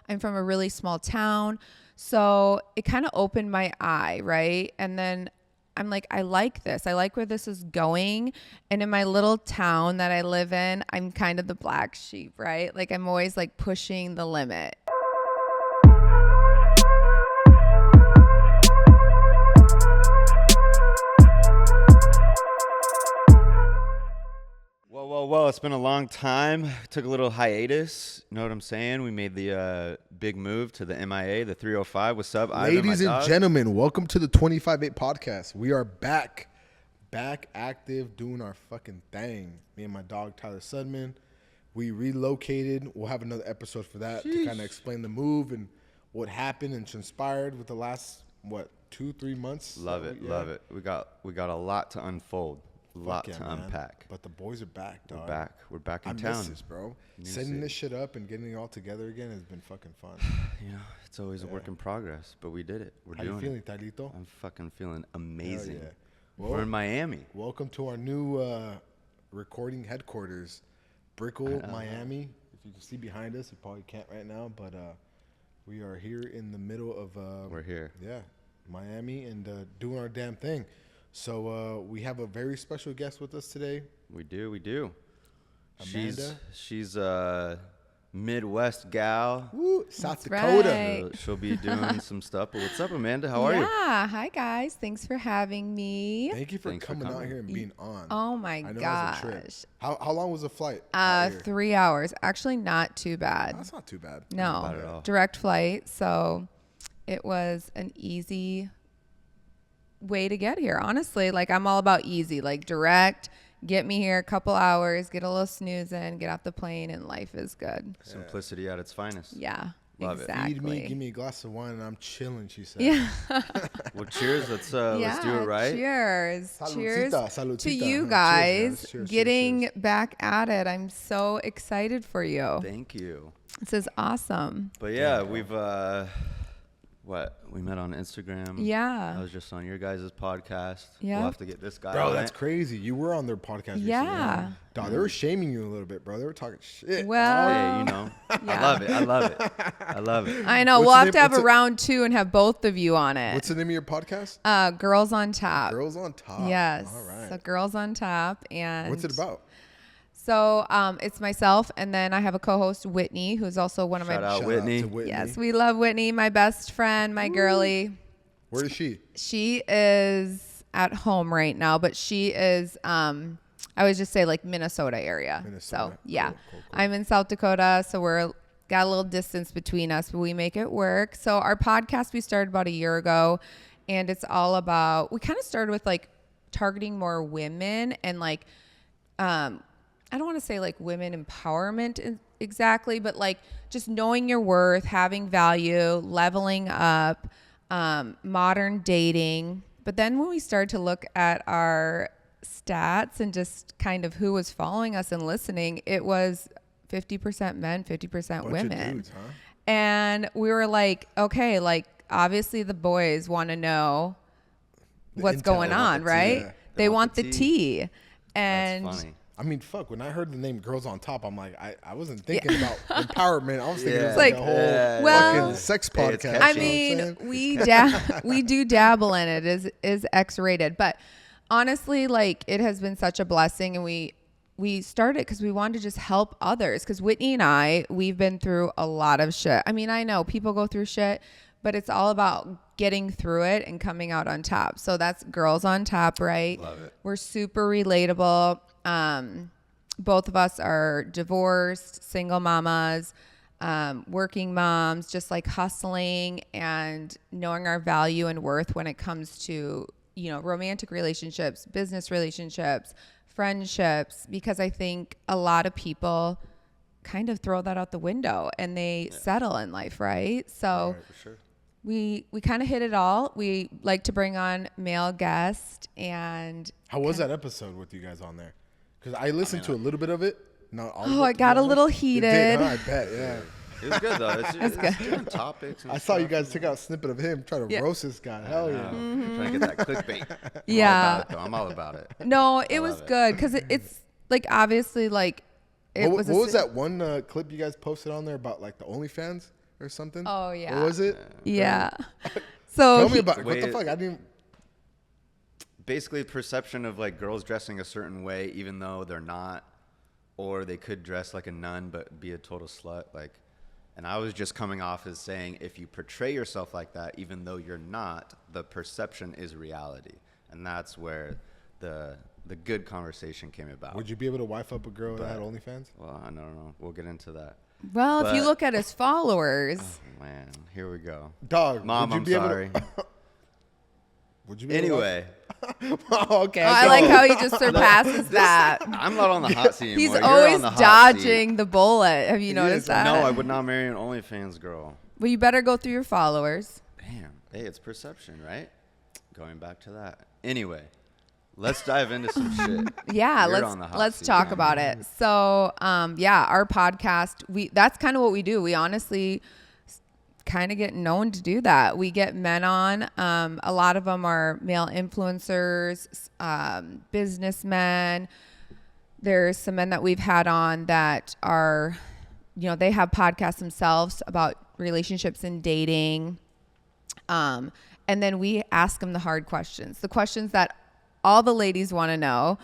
I'm from a really small town. So it kind of opened my eye, right? And then I'm like, I like this. I like where this is going. And in my little town that I live in, I'm kind of the black sheep, right? Like I'm always like pushing the limit. Whoa. It's been a long time. Took a little hiatus. You know what I'm saying? We made the big move to the MIA, the 305. What's up, Ivan, ladies and gentlemen? Welcome to the 25-8 podcast. We are back active, doing our fucking thing. Me and my dog, Tyler Sudman. We relocated. We'll have another episode for that to kind of explain the move and what happened and transpired with the last, 2-3 months? Love it. We got a lot to unfold. Unpack. But the boys are back, dog. We're back in I town. miss this, bro. Setting this shit up and getting it all together again has been fucking fun. You know, it's always a work in progress, but we did it. We're doing it. How you feeling, Talito? I'm fucking feeling amazing. Yeah. We're in Miami. Welcome to our new recording headquarters, Brickell, Miami. If you can see behind us, you probably can't right now, but we are here in the middle of we're here. Yeah, Miami, and doing our damn thing. So we have a very special guest with us today. We do. Amanda. She's a Midwest gal. Woo, South That's Dakota. right. She'll be doing some stuff. But what's up, Amanda? How are you? Yeah. Hi, guys. Thanks for having me. Thank you for coming out here and being on. Oh, my I know it was gosh. a trip. How long was the flight? out here? 3 hours. Actually, not too bad. That's not too bad. No. Not bad at all. Direct flight. So it was an easy way to get here. Honestly, like I'm all about easy, like direct, get me here a couple hours, get a little snooze in, get off the plane, and life is good. Simplicity at its finest. Yeah. Love it. exactly. Feed me, give me a glass of wine, and I'm chilling, she said. Yeah. Well, cheers. Let's do it right. Cheers. Cheers Saludcita. to you Cheers, guys guys. Cheers, getting cheers. back at it. I'm so excited for you. Thank you. This is awesome. But yeah, we've we met on Instagram. Yeah. I was just on your guys' podcast. Yeah. We'll have to get this guy Bro, on that's it. crazy. You were on their podcast recently. Yeah. Dog, they were shaming you a little bit, bro. They were talking shit. Well, Hey, you know, yeah. I love it. I know. What's We'll the have name- to have a what's it- round 2 and have both of you on it. What's the name of your podcast? Girls on Top. Girls on Top. Yes. All right. So Girls on Top. And What's it about? So it's myself, and then I have a co-host, Whitney, who's also one of Shout my. out Shout Whitney. to Whitney. Yes, we love Whitney, my best friend, my girly. Where is she? She is at home right now, but she is. I would just say like Minnesota area. Minnesota. So yeah, Cool. I'm in South Dakota, so we're got a little distance between us, but we make it work. So our podcast we started about a year ago, and it's all about. We kind of started with like targeting more women and like. I don't want to say like women empowerment exactly, but like just knowing your worth, having value, leveling up, modern dating. But then when we started to look at our stats and just kind of who was following us and listening, it was 50% men, 50% Bunch women. of dudes, huh? And we were like, okay, like obviously the boys want to know what's intel, going they want on, the tea. right? Yeah. They want the tea. And That's funny. I mean, fuck. When I heard the name "Girls on Top," I'm like, I wasn't thinking about empowerment. I was thinking it was like Like, a whole well, fucking sex hey, it's podcast. catchy. I you know what I'm mean, saying? we do dabble in it. Is X-rated, but honestly, like it has been such a blessing, and we started because we wanted to just help others. Because Whitney and we've been through a lot of shit. I mean, I know people go through shit, but it's all about getting through it and coming out on top. So that's Girls on Top, right? Love it. We're super relatable. Both of us are divorced, single mamas, working moms, just like hustling and knowing our value and worth when it comes to, you know, romantic relationships, business relationships, friendships, because I think a lot of people kind of throw that out the window and they settle in life, right? So Right, for sure. we kind of hit it all. We like to bring on male guests, and How was that episode with you guys on there? Because I listened to a little bit of it. Not all. Oh, of it, it to be got a honest. little It heated. did, huh? I bet. Yeah. It was good though. It's good. different topics. And I saw you stuff. guys took out a snippet of him trying to Yeah. roast this guy. Hell yeah. Trying to get that clickbait. Yeah. I'm all about it. No, it was love it. good because it's like obviously like it What was. was that one clip you guys posted on there about like the OnlyFans? or something. Oh, yeah. What was it? Yeah. So Tell me about it. What the Wait, fuck? I didn't. Basically, perception of like girls dressing a certain way, even though they're not, or they could dress like a nun but be a total slut. Like, and I was just coming off as saying, if you portray yourself like that, even though you're not, the perception is reality, and that's where the good conversation came about. Would you be able to wife up a girl that had OnlyFans? Well, I don't know. We'll get into that. well, if you But- look at his followers, Oh, man, here we go. Dog, Mom, would you I'm be able sorry. Would you be able to Anyway, oh, okay. I go. like how he just surpasses that. I'm not on the hot seat He's anymore. You're always on the hot seat. dodging the bullet. Have you noticed is. that? No, I would not marry an OnlyFans girl. Well, you better go through your followers. Damn. Hey, it's perception, right? Going back to that. Anyway, let's dive into some shit. Yeah, You're on the hot let's seat, talk man. about it. So, yeah, our podcast, that's kind of what we do. We honestly kind of get known to do that. We get men on. A lot of them are male influencers, businessmen. There's some men that we've had on that are, they have podcasts themselves about relationships and dating. And then we ask them the hard questions, the questions that all the ladies want to know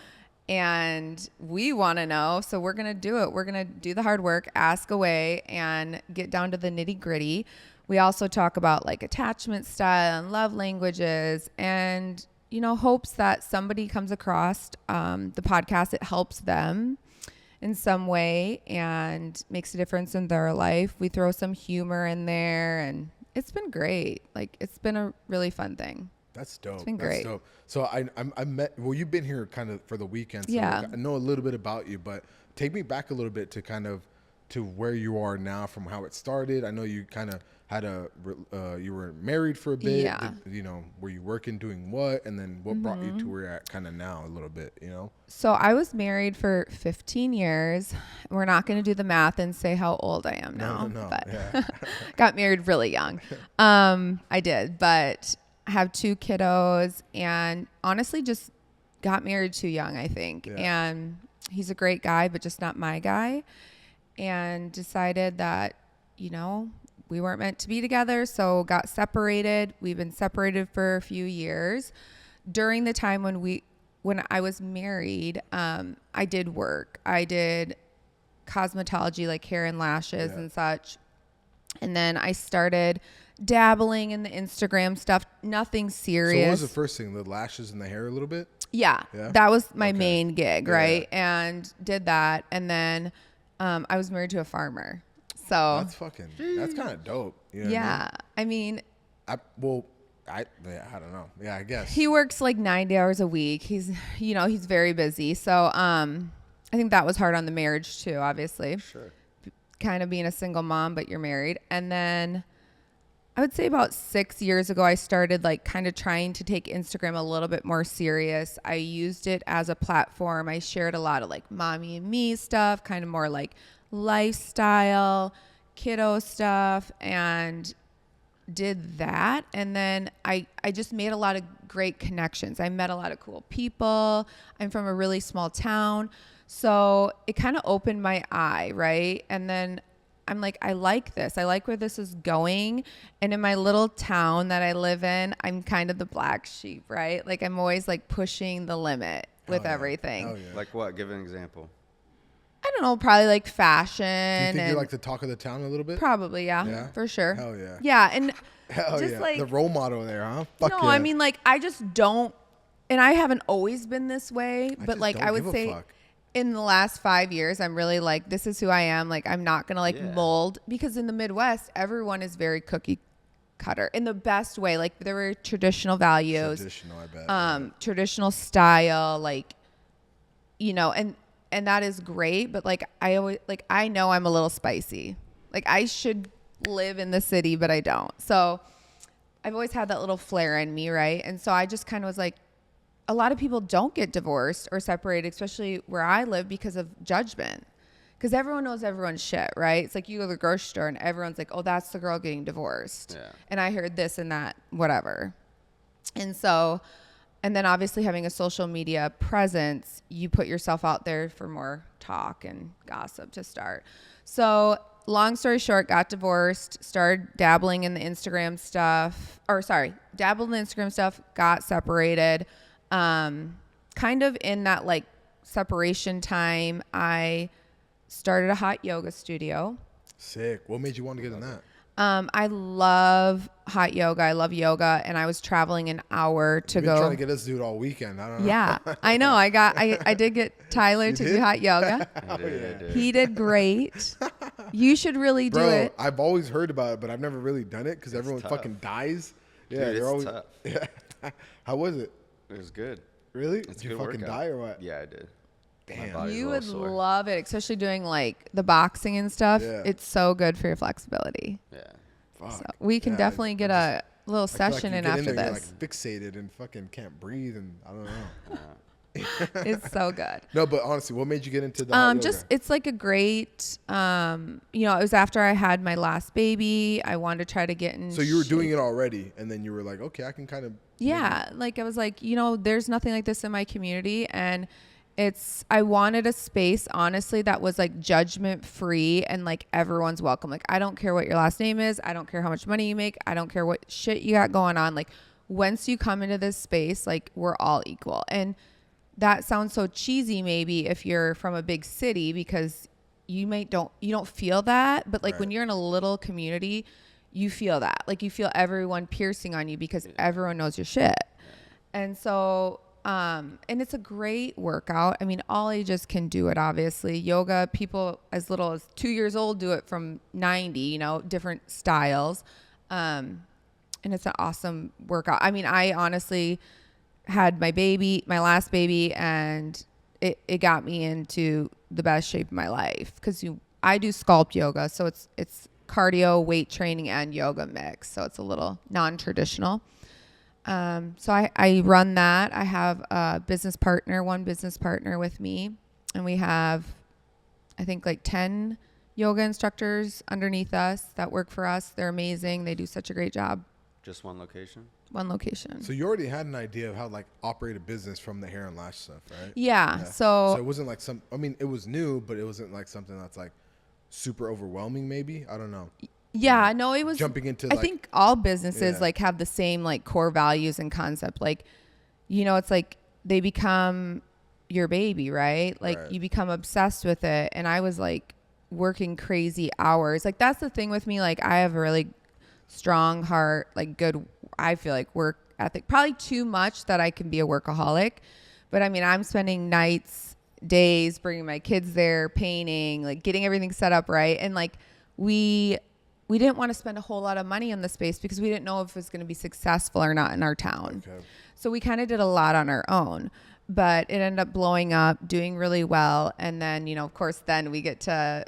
and we want to know. So we're going to do it. We're going to do the hard work, ask away, and get down to the nitty gritty. We also talk about like attachment style and love languages and, hopes that somebody comes across the podcast. It helps them in some way and makes a difference in their life. We throw some humor in there and it's been great. Like, it's been a really fun thing. That's dope. It's been That's great. dope. So I met. Well, you've been here kind of for the weekend. So Yeah. I know a little bit about you, but take me back a little bit to kind of to where you are now from how it started. I know you kind of had you were married for a bit. Yeah. Were you working doing what? And then what brought you to where you're at kind of now a little bit, So I was married for 15 years. We're not going to do the math and say how old I am now, No. but Yeah. got married really young. I did, but I have 2 kiddos and honestly just got married too young, I think. Yeah. And he's a great guy, but just not my guy. And decided that, we weren't meant to be together. So got separated. We've been separated for a few years. During the time when I was married, I did work. I did cosmetology, like hair and lashes and such. And then I started dabbling in the Instagram stuff, nothing So serious. what was the first thing? The lashes and the hair a little bit? Yeah, Yeah? that was my Okay. main gig, Yeah, right? And did that. And then I was married to a farmer. So, That's kind of dope. You know what yeah, I mean, I don't know. Yeah, I guess. he works like 90 hours a week. He's very busy. So, I think that was hard on the marriage too, obviously. Sure. Kind of being a single mom, but you're married. And then I would say about 6 years ago, I started like kind of trying to take Instagram a little bit more serious. I used it as a platform. I shared a lot of like mommy and me stuff, kind of more like lifestyle, kiddo stuff, and did that. And then I just made a lot of great connections. I met a lot of cool people. I'm from a really small town. So it kind of opened my eye, right? And then I'm like, I like this. I like where this is going. And in my little town that I live in, I'm kind of the black sheep, right? Like I'm always like pushing the limit with everything. Oh, yeah. Like what? Give an example. I don't know, probably like fashion. Do you think and you're like the talk of the town a little bit? probably, yeah, Yeah? for sure. Hell yeah. Yeah, and Hell just yeah. like the role model there, huh? Fuck no, yeah. I mean like I just don't, and I haven't always been this way, but just like don't I would give a say fuck. in the last 5 years, I'm really like, this is who I am. Like I'm not gonna like Yeah. mold, because in the Midwest, everyone is very cookie cutter in the best way. Like there were traditional values, Traditional, I bet. traditional style, like, and that is great. But like, I always, like, I know I'm a little spicy. Like I should live in the city, but I don't. So I've always had that little flair in me. Right. And so I just kind of was like, a lot of people don't get divorced or separated, especially where I live, because of judgment. Because everyone knows everyone's shit, right? It's like you go to the grocery store and everyone's like, oh, that's the girl getting divorced. Yeah. And I heard this and that, whatever. And so, and then obviously having a social media presence, you put yourself out there for more talk and gossip to start. So long story short, got divorced, started dabbling in the Instagram stuff, dabbled in the Instagram stuff, got separated. Kind of in that like separation time, I started a hot yoga studio. Sick. What made you want to get in that? I love hot yoga. I love yoga, and I was traveling an hour to You've been go. trying to get us to do it all weekend. I don't know. Yeah, I know. I did get Tyler to do hot yoga. I did. He did great. You should really do Bro, it. I've always heard about it, but I've never really done it because everyone tough. fucking dies. Dude, Yeah, it's they're always. tough. Yeah. How was it? It was good. Really? It's Did a you good fucking workout. die or what? Yeah, I did. My Damn. body's a You little would sore. love it, especially doing like the boxing and stuff. Yeah. It's so good for your flexibility. Yeah. Fuck. So we can Yeah, definitely get a little I feel like session you in get after there, you're, this. like fixated and fucking can't breathe and I don't know. It's so good. No, but honestly, what made you get into the hot yoga? Just it's like a great it was after I had my last baby. I wanted to try to get in So you were doing shape. it already, and then you were like, okay, I can kind of. Yeah, like I was like, there's nothing like this in my community, and I wanted a space, honestly, that was like judgment free and like everyone's welcome. Like, I don't care what your last name is. I don't care how much money you make. I don't care what shit you got going on. Like, once you come into this space, like, we're all equal. And that sounds so cheesy maybe if you're from a big city, because you don't feel that. But like when you're in a little community, you feel that. Like, you feel everyone piercing on you because everyone knows your shit. And so and it's a great workout. I mean, all ages can do it, obviously. Yoga, people as little as 2 years old do it from 90, different styles. And it's an awesome workout. I mean, I honestly had my last baby, and it got me into the best shape of my life, because I do Sculpt yoga. So it's cardio, weight training, and yoga mix. So it's a little non-traditional. So I run that. I have one business partner with me, and we have, I think, like 10 yoga instructors underneath us that work for us. They're amazing. They do such a great job. Just one location? One location. So you already had an idea of how to like operate a business from the hair and lash stuff, right? Yeah. So So it wasn't like it was new, but it wasn't like something that's like super overwhelming. Maybe I don't know. yeah, no, it was Jumping into, I like- think all businesses Yeah. like have the same like core values and concept. Like, it's like they become your baby, right? Like Right. you become obsessed with it. And I was like working crazy hours. Like, that's the thing with me. Like, I have a really strong heart, like good, I feel like, work ethic, probably too much that I can be a workaholic. But I mean, I'm spending nights, days, bringing my kids there, painting, like getting everything set up right. And like we didn't want to spend a whole lot of money on the space because we didn't know if it was going to be successful or not in our town. Okay. So we kind of did a lot on our own, but it ended up blowing up, doing really well. And then, of course, then we get to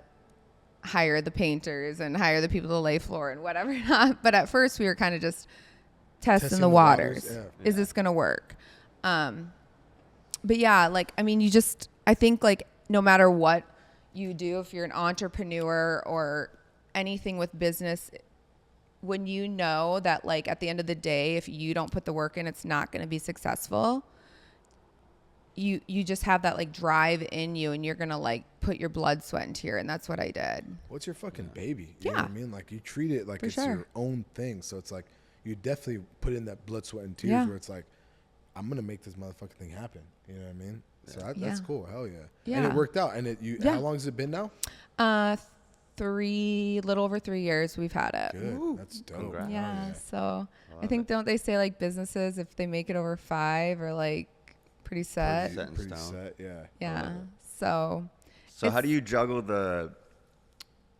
hire the painters and hire the people to lay floor and whatever not. But at first we were kind of just testing the waters. Yeah. Is this going to work? But yeah, like, I mean, I think like no matter what you do, if you're an entrepreneur or anything with business, when you know that like at the end of the day, if you don't put the work in, it's not going to be successful. You just have that like drive in you, and you're going to like put your blood, sweat, and tear. And that's what I did. What's your fucking baby? You know Yeah. what I mean? Like, you treat it like For it's sure. your own thing. So it's like you definitely put in that blood, sweat, and tears Yeah. where it's like, I'm gonna make this motherfucking thing happen. You know what I mean? So that's Yeah. cool. Hell yeah. Yeah. And it worked out. And Yeah. how long has it been now? Little over 3 years we've had it. Good. That's dope. Congrats. Hell Yeah. So I love think, don't they say like businesses, if they make it over 5, are like pretty set? Set in Pretty stone. set. Yeah. Yeah. So So how It's- do you juggle the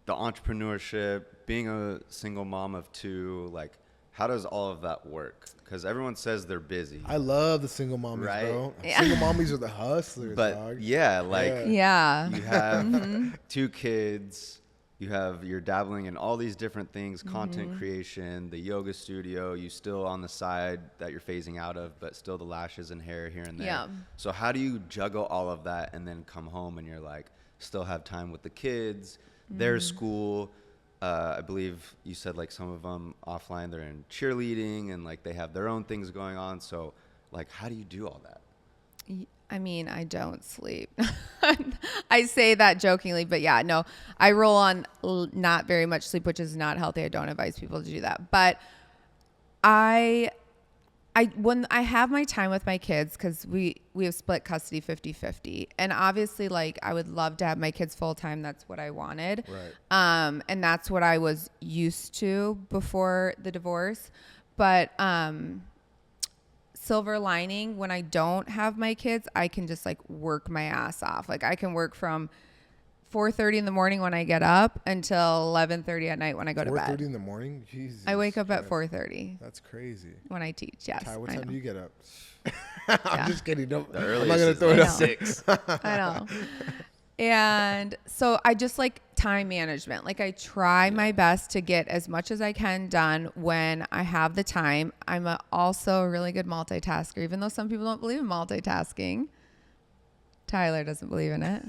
entrepreneurship, being a single mom of 2? Like, how does all of that work? Because everyone says they're busy, I love the single mommies, Right? bro. Yeah. Single mommies are the hustlers, but dog. yeah, like Yeah. yeah. you have 2 kids, you're dabbling in all these different things, content creation, the yoga studio, you still on the side that you're phasing out of, but still the lashes and hair here and there. Yeah. So how do you juggle all of that and then come home and you're like, still have time with the kids, their school? I believe you said like some of them offline, they're in cheerleading and like they have their own things going on. So like, how do you do all that? I mean, I don't sleep. I say that jokingly, but yeah, no, I roll on not very much sleep, which is not healthy. I don't advise people to do that. But when I have my time with my kids, because we have split custody 50-50. And obviously, like, I would love to have my kids full time. That's what I wanted. Right. And that's what I was used to before the divorce. But silver lining, when I don't have my kids, I can just like work my ass off. Like I can work from 4:30 in the morning when I get up until 11:30 at night when I go to bed. 4:30 in the morning? Jesus. I wake up at Christ. 4:30 That's crazy. when I teach. Yes. Ty, what I time know. do you get up? Yeah. I'm just kidding. Don't, The I'm earliest not going to is throw it like out. 6. I know. And so I just like time management. Like I try my best to get as much as I can done when I have the time. I'm also a really good multitasker, even though some people don't believe in multitasking. Tyler doesn't believe in it.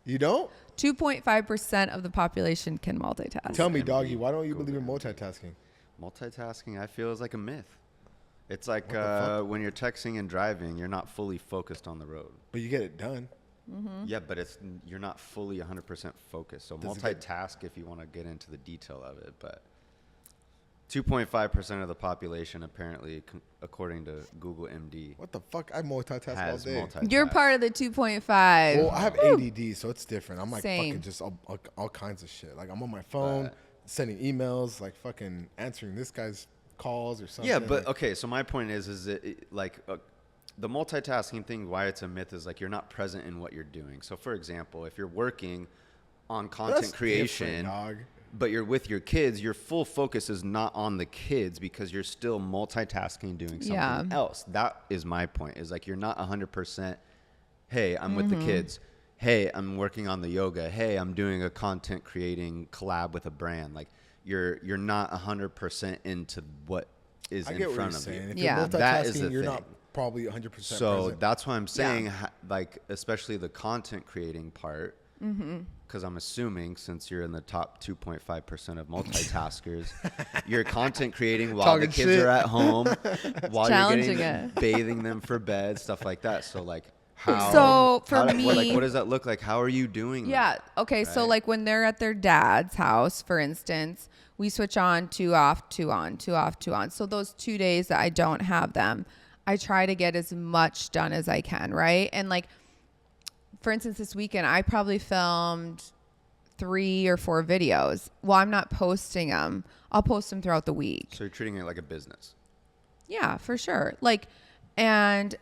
You don't? 2.5% of the population can multitask. Tell me, doggy, why don't you believe in multitasking? Multitasking, I feel, is like a myth. It's like What the fuck? when you're texting and driving, you're not fully focused on the road. But you get it done. Yeah, but you're not fully 100% focused. So Does it get- multitask if you want to get into the detail of it. But 2.5% of the population, apparently, according to Google MD, What the fuck? I multitask all has day. multitask. You're part of the 2.5. Well, I have ADD, so it's different. I'm like Same. fucking just all kinds of shit. Like I'm on my phone, sending emails, like fucking answering this guy's calls or something. Yeah, but like, okay. So my point is like the multitasking thing? Why it's a myth is like you're not present in what you're doing. So for example, if you're working on content that's creation, different, dog. but you're with your kids, your full focus is not on the kids because you're still multitasking doing something Yeah. else. That is my point. Is like you're not 100%. Hey, I'm with the Mm-hmm. kids. Hey, I'm working on the yoga. Hey, I'm doing a content creating collab with a brand. Like you're not 100% into what is I in get what front you're of saying. you. If Yeah. you're That is multitasking, the you're thing. not probably 100% So present. that's why I'm saying, Yeah. like, especially the content creating part, because I'm assuming since you're in the top 2.5% of multitaskers, you're content creating while the Talking kids shit. are at home, while you're Challenging getting it. bathing them for bed, stuff like that. So like, how? So, for how, me- what does that look like? How are you doing? Yeah. that? Okay. So Right. like when they're at their dad's house, for instance, we switch on, 2 off, 2 on, 2 off, 2 on. So those 2 days that I don't have them, I try to get as much done as I can. Right. And like, for instance, this weekend, I probably filmed 3 or 4 videos. Well, I'm not posting them. I'll post them throughout the week. So you're treating it like a business. Yeah, for sure. Like, and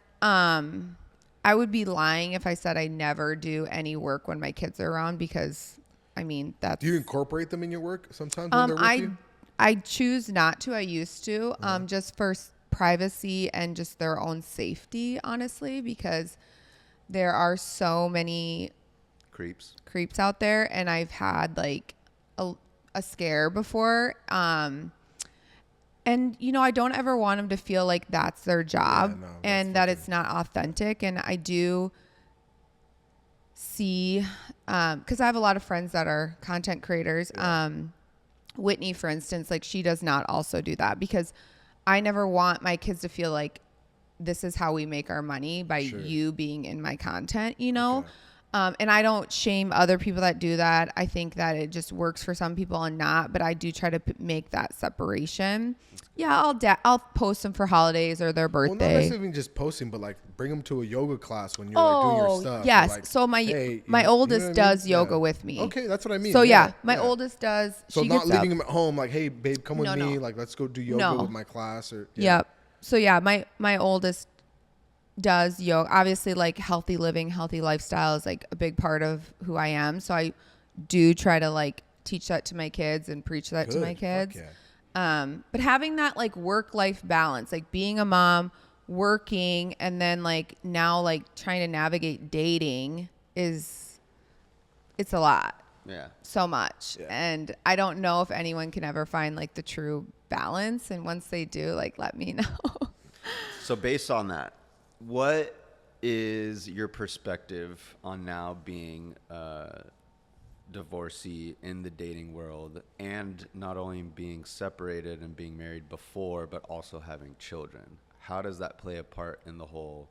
I would be lying if I said I never do any work when my kids are around because, I mean, that's. Do you incorporate them in your work sometimes when they're with you? I choose not to. I used to, just for privacy and just their own safety, honestly, because there are so many Creeps. creeps out there, and I've had like a scare before. And you know, I don't ever want them to feel like that's their job no, that's and that it's not authentic. And I do see, because I have a lot of friends that are content creators. Whitney, for instance, like she does not also do that because I never want my kids to feel like this is how we make our money by you being in my content, you know? Okay. And I don't shame other people that do that. I think that it just works for some people and not, but I do try to make that separation. Yeah, I'll post them for holidays or their Well, not birthday. necessarily just posting, but like bring them to a yoga class when you're like doing your stuff. or yes. like, So my hey, you my know oldest what I mean? does Yeah. yoga with me. Okay, that's what I mean. So my oldest does. So she not gets leaving up. them at home, like, hey, babe, come with No, me. no. Like, let's go do yoga No. with my class. Or Yep. So yeah, my oldest does yoga. Obviously, like healthy living, healthy lifestyle is like a big part of who I am. So I do try to like teach that to my kids and preach that to my Good. kids. Fuck yeah. But having that like work-life balance, like being a mom, working, and then like now like trying to navigate dating it's a lot. Yeah. So much. Yeah. And I don't know if anyone can ever find like the true balance. And once they do, like let me know. So based on that, what is your perspective on now being a divorcee in the dating world and not only being separated and being married before, but also having children? How does that play a part in the whole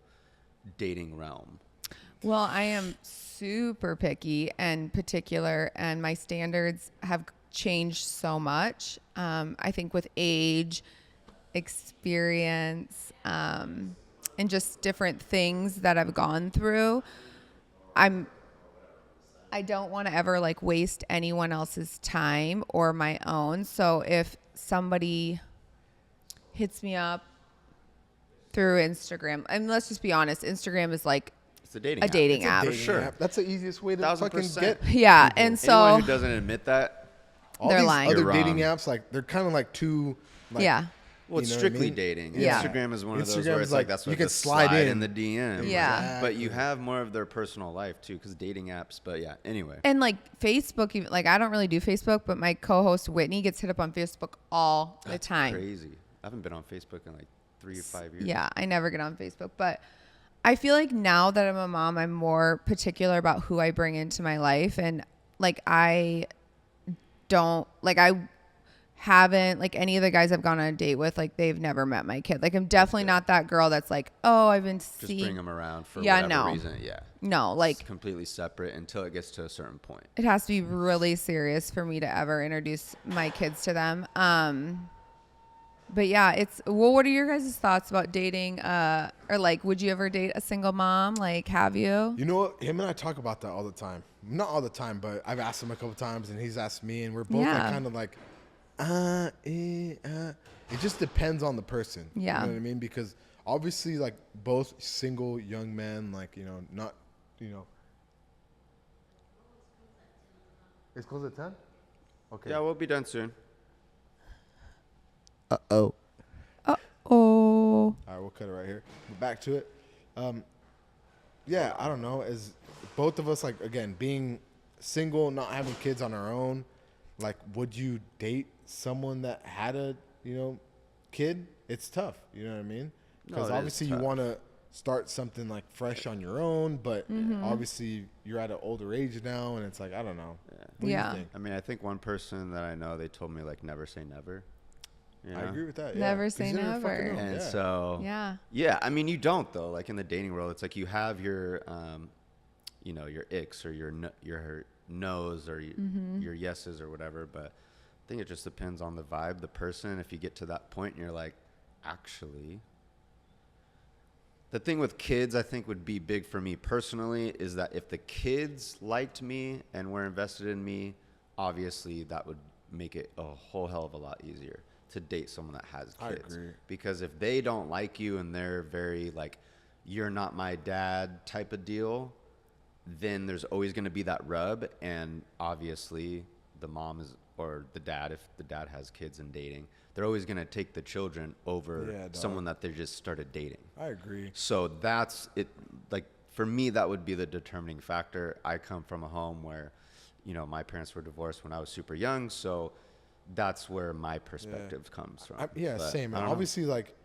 dating realm? Well, I am super picky and particular, and my standards have changed so much. I think with age, experience, and just different things that I've gone through, I don't want to ever like waste anyone else's time or my own. So if somebody hits me up through Instagram, and let's just be honest, Instagram is like It's a dating a app. dating app. Dating sure. app. That's the easiest way to 1000%. fucking get. Yeah, people. and so Anyone who doesn't admit that, All they're these lying. other You're dating wrong. apps, like they're kind of like too. Like, yeah. well, it's You know what I strictly mean? dating. Yeah. Instagram is one of those Instagram's where it's like like, that's you what can the slide in. the DM. Yeah. But you have more of their personal life too, because dating apps. But yeah, anyway. And like Facebook, even like I don't really do Facebook, but my co-host Whitney gets hit up on Facebook all the time. Crazy. I haven't been on Facebook in like 3 or 5 years. Yeah, I never get on Facebook, but I feel like now that I'm a mom, I'm more particular about who I bring into my life, and like I haven't like any of the guys I've gone on a date with, like they've never met my kid. Like I'm definitely not that girl that's like, oh, I've been Just seeing. bring them around for Yeah, whatever no. reason. Yeah. No, like It's completely separate until it gets to a certain point. it has to be really serious for me to ever introduce my kids to them. But yeah, what are your guys' thoughts about dating? Or like, would you ever date a single mom? Like, have you? You know what? Him and I talk about that all the time. Not all the time, but I've asked him a couple times, and he's asked me, and we're both Yeah. like kind of like, It just depends on the person. Yeah. You know what I mean? Because obviously, like both single young men, like not, It's closed at 10. Okay. Yeah, we'll be done soon. Oh. Oh, All right, we'll cut it right here. But back to it. Yeah, I don't know. As both of us, like again, being single, not having kids on our own, like, would you date someone that had a kid? It's tough. You know what I mean? No, Because it is obviously you tough. want to start something like fresh on your own, but obviously you're at an older age now, and it's like I don't know. What do Yeah. you think? I mean, I think one person that I know, they told me like never say never. You know? I agree with that. Never yeah. 'Cause say you never. fucking know. And Yeah. so yeah. I mean, you don't though. Like in the dating world, it's like you have your your icks or your no's or your yeses or whatever. But I think it just depends on the vibe, the person. If you get to that point and you're like, actually, the thing with kids, I think would be big for me personally is that if the kids liked me and were invested in me, obviously that would make it a whole hell of a lot easier to date someone that has I kids. agree. Because if they don't like you and they're very like, you're not my dad type of deal, then there's always going to be that rub. And obviously the mom is, or the dad, if the dad has kids and dating, they're always going to take the children over Yeah, dog. someone that they just started dating. I agree. So that's it. Like for me, that would be the determining factor. I come from a home where, my parents were divorced when I was super young. So that's where my perspective comes from. Yeah, But same. I And don't know. obviously, like,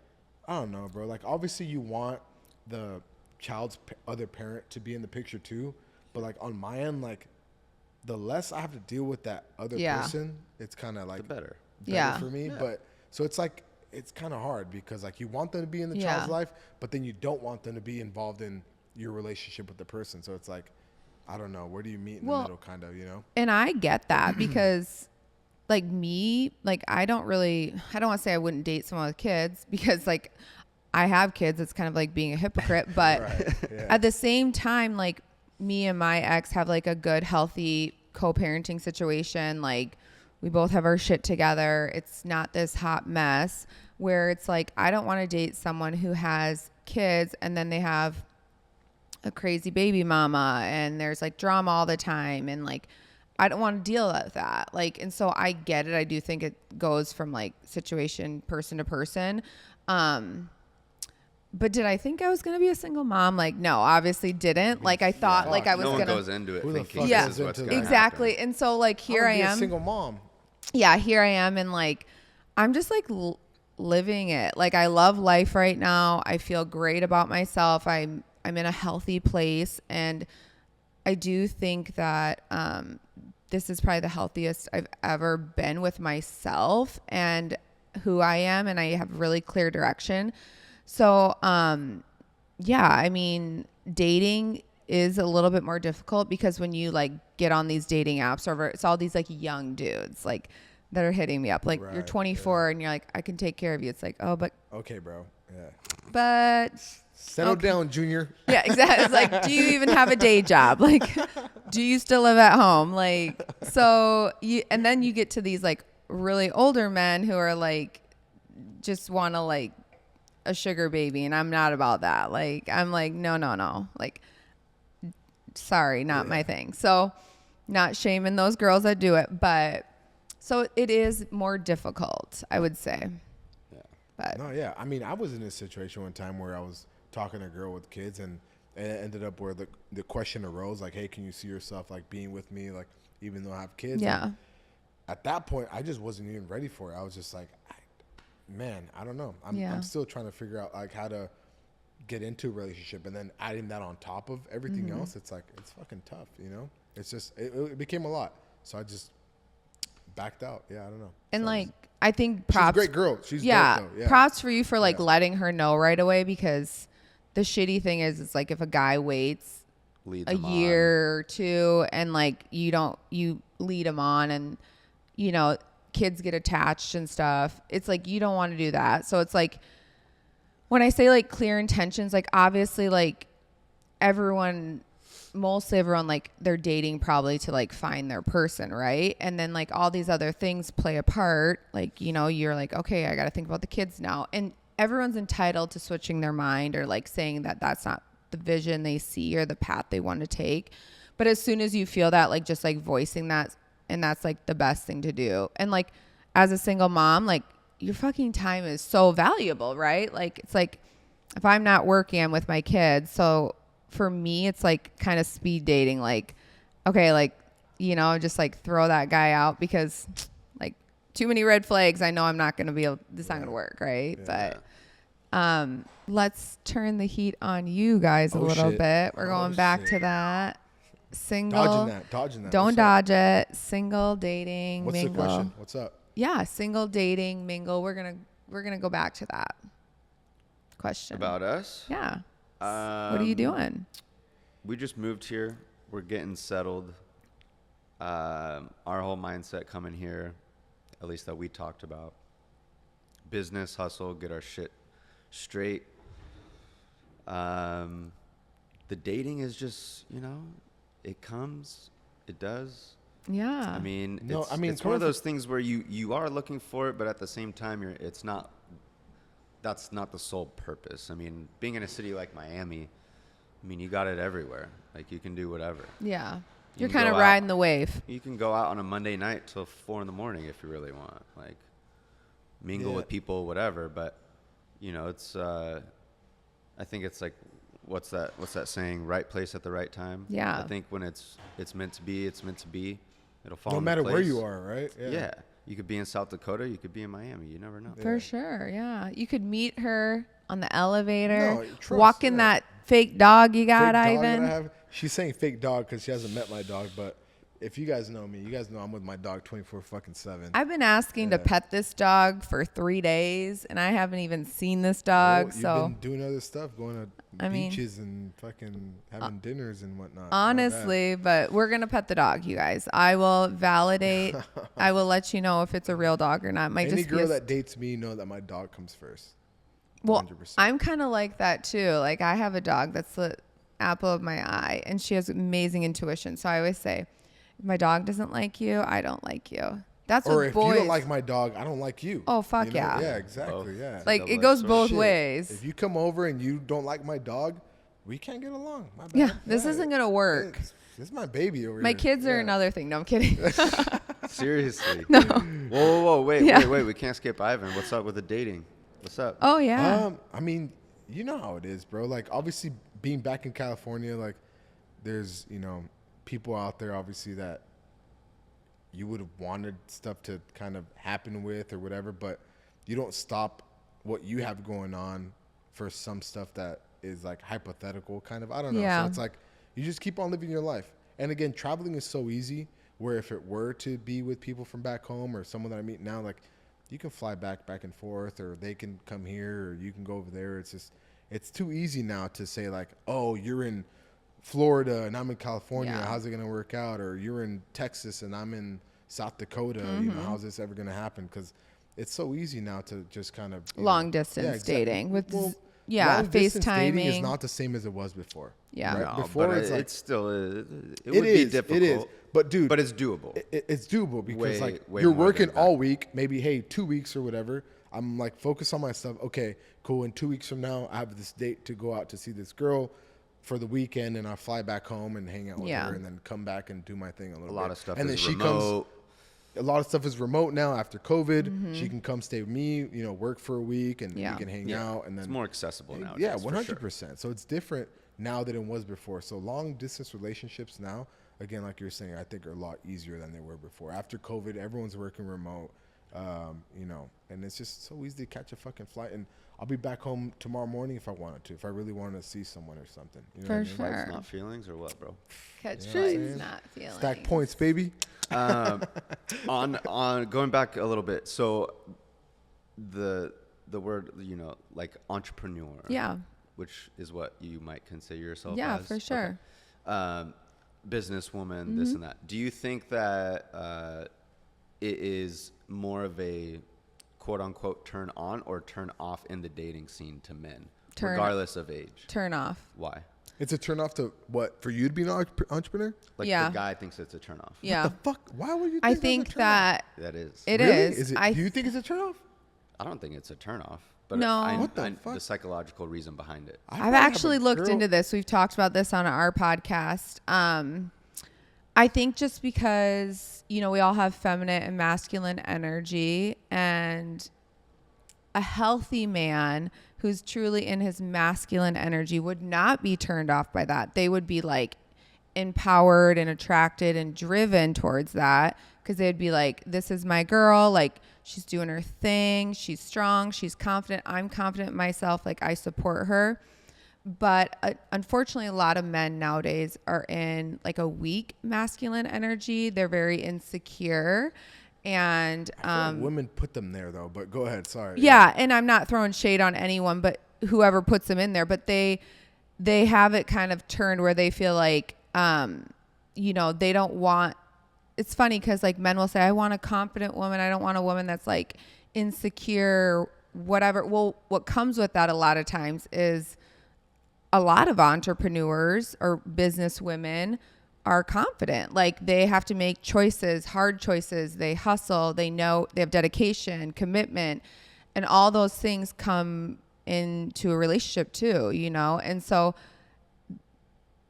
I don't know, bro. Like, obviously, you want the child's other parent to be in the picture too. But like on my end, like, the less I have to deal with that other Yeah. person, it's kind of like The better. Yeah. for me. Yeah. But so it's like it's kind of hard because like you want them to be in the Yeah. child's life, but then you don't want them to be involved in your relationship with the person. So it's like, I don't know, where do you meet in Well, the middle, kind of, And I get that because like me, like I don't want to say I wouldn't date someone with kids because like I have kids. It's kind of like being a hypocrite, but Right, yeah. at the same time, like me and my ex have like a good, healthy co-parenting situation. Like we both have our shit together. It's not this hot mess where it's like, I don't want to date someone who has kids and then they have a crazy baby mama and there's like drama all the time. And like, I don't want to deal with that. Like, and so I get it. I do think it goes from like situation, person to person. But did I think I was going to be a single mom? Like, no, obviously didn't. Like I thought fuck. like I was No going one to. goes into it Who the thinking fuck Yeah, this is what's into going that? to happen. Exactly. And so like here How I to be a am. single mom. Yeah, here I am. And like, I'm just like living it. Like I love life right now. I feel great about myself. I'm in a healthy place. And I do think that this is probably the healthiest I've ever been with myself and who I am. And I have really clear direction. So yeah, I mean, dating is a little bit more difficult because when you like get on these dating apps or it's all these like young dudes like that are hitting me up. Like you're Right, 24 and you're like, I can take care of you. It's like, oh, Okay, bro. Yeah. but Settle okay. down, Junior. Yeah, exactly. It's like, do you even have a day job? Like, do you still live at home? Like, so you, and then you get to these like really older men who are like, just want to like a sugar baby. And I'm not about that. Like, I'm like, no. Like, sorry, not my thing. So not shaming those girls that do it, but so it is more difficult, I would say. Yeah. But No, yeah. I mean, I was in a situation one time where I was talking to a girl with kids, and it ended up where the question arose, like, hey, can you see yourself like being with me, like even though I have kids? yeah. And at that point, I just wasn't even ready for it. I was just like, man, I don't know. I'm still trying to figure out like how to get into a relationship, and then adding that on top of everything else, it's like it's fucking tough, you know. It's just it became a lot, so I just backed out. Yeah, I don't know. And So like, I think she's a props. great girl. She's Yeah, dope, though. Yeah. props for you for like Yeah. letting her know right away, because the shitty thing is, it's like if a guy waits Lead a them on. year or two and like you lead him on, and you know, kids get attached and stuff. It's like, you don't want to do that. So it's like, when I say like clear intentions, like obviously like mostly everyone, like they're dating probably to like find their person, right? And then like all these other things play a part. Like, you know, you're like, okay, I got to think about the kids now. And everyone's entitled to switching their mind or like saying that that's not the vision they see or the path they want to take. But as soon as you feel that, like just like voicing that, and that's like the best thing to do. And like as a single mom, like your fucking time is so valuable, right? Like it's like if I'm not working, I'm with my kids. So for me, it's like kind of speed dating. Like, okay, like, you know, just like throw that guy out because like too many red flags. I know I'm not going to be able, this not going to work. Right. Yeah. But, let's turn the heat on you guys a Oh, little shit. bit. We're Oh, going back shit. to that. Single. Dodging that. Don't What's up? dodge it. Single, dating, What's mingle. the question? What's up? Yeah, single, dating, mingle. We're gonna go back to that question. About us? Yeah. What are you doing? We just moved here. We're getting settled. Our whole mindset coming here, at least that we talked about, business, hustle, get our shit straight. The dating is just, you know, it comes, it does. Yeah. I mean, No, it's, I mean, it's one of those things where you are looking for it, but at the same time, that's not the sole purpose. I mean, being in a city like Miami, I mean, you got it everywhere. Like, you can do whatever. Yeah. You You're can kind of go riding out- the wave. You can go out on a Monday night till 4 a.m. if you really want. Like, mingle Yeah. with people, whatever. But, you know, it's, I think it's like, what's that saying? Right place at the right time. Yeah. I think when it's meant to be, it's meant to be. It'll fall No into matter where place. you are, right? Yeah. You could be in South Dakota. You could be in Miami. You never know. For sure. Yeah. You could meet her on the elevator, No, trust, walking yeah. that fake dog you got, Fake dog Ivan. that I have. She's saying fake dog because she hasn't met my dog, but if you guys know me, you guys know I'm with my dog 24/7. I've been asking to Yeah. pet this dog for 3 days, and I haven't even seen this Oh, dog. you've So been doing other stuff, going to I mean, beaches and fucking having dinners and whatnot. honestly, but we're going to pet the dog, you guys. I will validate. I will let you know if it's a real dog or not. It might Any just be girl a, that dates me know that my dog comes first. well, 100%. I'm kind of like that too. Like I have a dog that's the apple of my eye, and she has amazing intuition. So I always say, if my dog doesn't like you, I don't like you. That's Or what if boys. you don't like my dog, I don't like you. Oh, fuck You know? yeah. Yeah, exactly. Both. Yeah. like Double-edged it goes sword. both Shit. ways. If you come over and you don't like my dog, we can't get along. My bad. Yeah, this isn't gonna work. This is my baby over My here. kids are Yeah. another thing. No, I'm kidding. Seriously. No. Whoa. Wait. We can't skip Ivan. What's up with the dating? What's up? Oh yeah. I mean, you know how it is, bro. Like, obviously, being back in California, like, there's, you know, people out there, obviously, that you would have wanted stuff to kind of happen with or whatever, but you don't stop what you have going on for some stuff that is, like, hypothetical, kind of. I don't know. Yeah. So it's like, you just keep on living your life. And again, traveling is so easy where if it were to be with people from back home or someone that I meet now, like, you can fly back and forth, or they can come here, or you can go over there. It's just, It's too easy now to say like, oh, you're in Florida and I'm in California. Yeah. How's it going to work out? Or you're in Texas and I'm in South Dakota. You know, how's this ever going to happen? Because it's so easy now to just kind of long distance dating with long distance dating is FaceTiming. not the same as it was before. Yeah. right? No, Before but it's like it's still it would it be is, difficult. It is, but dude, but it's doable. it's doable because Way you're more working than that. all week, maybe hey 2 weeks or whatever. I'm like focused on my stuff. Okay, cool. In 2 weeks from now, I have this date to go out to see this girl for the weekend, and I'll fly back home and hang out with Yeah. her, and then come back and do my thing a little A bit. lot of stuff and is then remote. A lot of stuff is remote now after COVID. She can come stay with me, you know, work for a week, and Yeah. we can hang out. And then It's more accessible now. yeah, 100%. So it's different now than it was before. So long distance relationships now, again, like you're saying, I think are a lot easier than they were before. After COVID, everyone's working remote, you know, and it's just so easy to catch a fucking flight. And I'll be back home tomorrow morning if I wanted to, if I really wanted to see someone or something. You know For what I mean? sure. It's not feelings or what, bro? Catch You know what I'm flights, saying? not feelings. Stack points, baby. On going back a little bit, so the word, you know, like entrepreneur, Yeah. which is what you might consider yourself Yeah, as. for sure. Businesswoman, this and that. Do you think that it is more of a quote unquote turn on or turn off in the dating scene to men, regardless of age? Turn off. Why? It's a turn off to what? For you to be an entrepreneur? Like Yeah. the guy thinks it's a turn off. Yeah. What the fuck? Why would you think I that's a think turn off? that That is. it Really? is. It, do you think it's a turn off? I don't think it's a turn off, but No. What the fuck? the psychological reason behind it. I've actually looked into this. We've talked about this on our podcast. I think just because, you know, we all have feminine and masculine energy, and a healthy man who's truly in his masculine energy would not be turned off by that. They would be like empowered and attracted and driven towards that, because they'd be like, this is my girl. Like, she's doing her thing. She's strong. She's confident. I'm confident in myself. Like, I support her. But unfortunately, a lot of men nowadays are in like a weak masculine energy. They're very insecure. And women put them there though, but go ahead. Sorry. yeah, and I'm not throwing shade on anyone, but whoever puts them in there. But they have it kind of turned where they feel like, you know, they don't want. It's funny because like men will say, I want a confident woman. I don't want a woman that's like insecure, whatever. Well, what comes with that a lot of times is a lot of entrepreneurs or business women are confident. Like, they have to make choices, hard choices. They hustle. They know they have dedication, commitment, and all those things come into a relationship too, you know? And so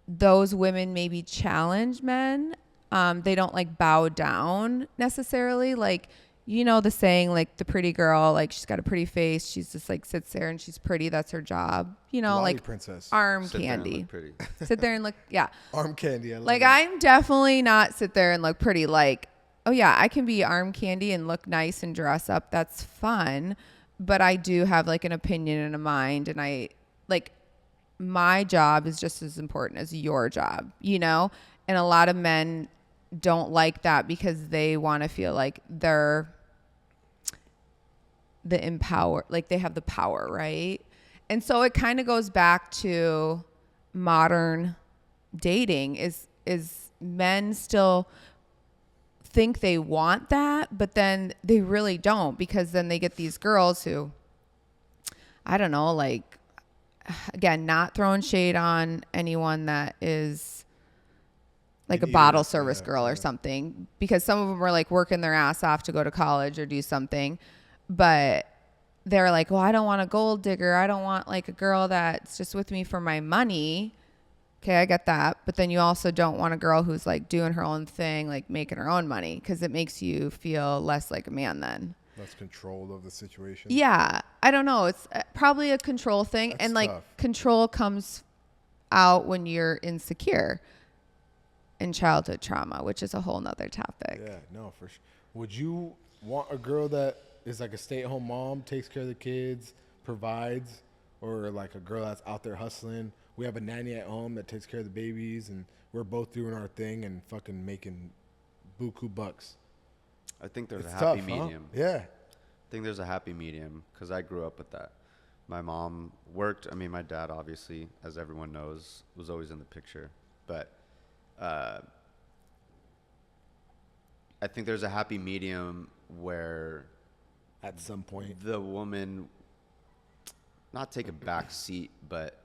those women maybe challenge men. They don't like bow down necessarily. Like, you know, the saying, like the pretty girl, like she's got a pretty face. She's just like sits there and she's pretty. That's her job. You know, Lolly like princess. arm Sit there and candy. look pretty. Sit there and look. Yeah. Arm candy. I love Like, it. I'm definitely not sit there and look pretty. Like, oh yeah, I can be arm candy and look nice and dress up. That's fun. But I do have like an opinion and a mind, and I like, my job is just as important as your job, you know? And a lot of men don't like that because they want to feel like they're the empower, like they have the power, right? And so it kind of goes back to modern dating is men still think they want that, but then they really don't, because then they get these girls who, I don't know, like, again, not throwing shade on anyone that is like a An bottle idiot, service yeah, girl or yeah. something, because some of them are like working their ass off to go to college or do something, but they're like, well, I don't want a gold digger. I don't want like a girl that's just with me for my money. Okay, I get that. But then you also don't want a girl who's like doing her own thing, like making her own money, because it makes you feel less like a man then. Less control of the situation. Yeah, I don't know. It's probably a control thing. That's and like tough. control comes out when you're insecure in childhood trauma, which is a whole nother topic. Yeah, no, for sure. Would you want a girl that is like a stay-at-home mom, takes care of the kids, provides, or like a girl that's out there hustling? We have a nanny at home that takes care of the babies, and we're both doing our thing and fucking making buku bucks. I think there's It's a happy tough, huh? medium. Yeah. I think there's a happy medium because I grew up with that. My mom worked. I mean, my dad, obviously, as everyone knows, was always in the picture. But I think there's a happy medium where At some point. the woman, not take a back seat, but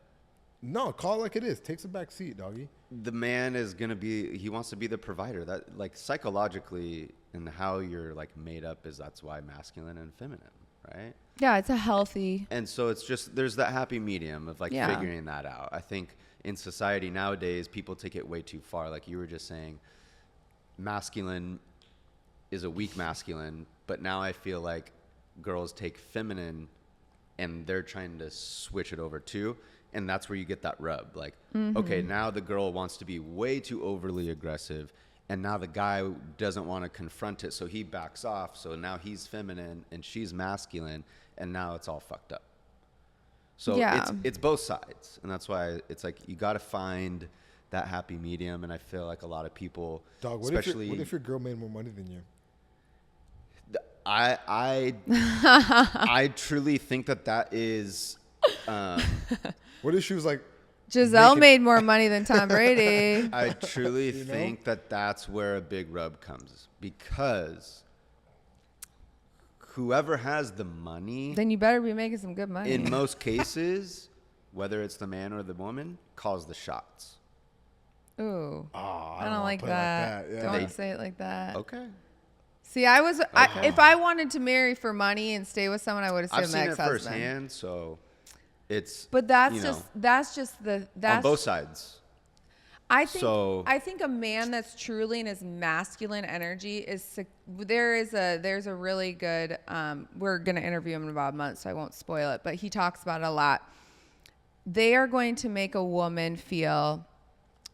No, call it like it is. Takes a back seat, doggy. the man is going to be, he wants to be the provider. That, like, psychologically and how you're, like, made up is that's why masculine and feminine, right? Yeah, it's a healthy. And so it's just, there's that happy medium of, like, Yeah. figuring that out. I think in society nowadays, people take it way too far. Like you were just saying, masculine is a weak masculine, but now I feel like girls take feminine and they're trying to switch it over too. And that's where you get that rub. Like, okay, now the girl wants to be way too overly aggressive. And now the guy doesn't want to confront it. So he backs off. So now he's feminine and she's masculine. And now it's all fucked up. So Yeah. it's both sides. And that's why it's like you got to find that happy medium. And I feel like a lot of people, Dog, what especially if your girl made more money than you? I truly think that is What if she was like, Giselle made more money than Tom Brady. I truly You know? think that's where a big rub comes, because whoever has the money, Then you better be making some good money. in most cases, whether it's the man or the woman, calls the shots. Ooh. oh, I don't wanna like put it that. Yeah. Don't They- say it like that. Okay. See, if I wanted to marry for money and stay with someone, I would have I've said seen my it ex-husband. firsthand, so it's, But that's you know, just on both sides. I think a man that's truly in his masculine energy is there's a really good we're going to interview him in about a month, so I won't spoil it, but he talks about it a lot. They are going to make a woman feel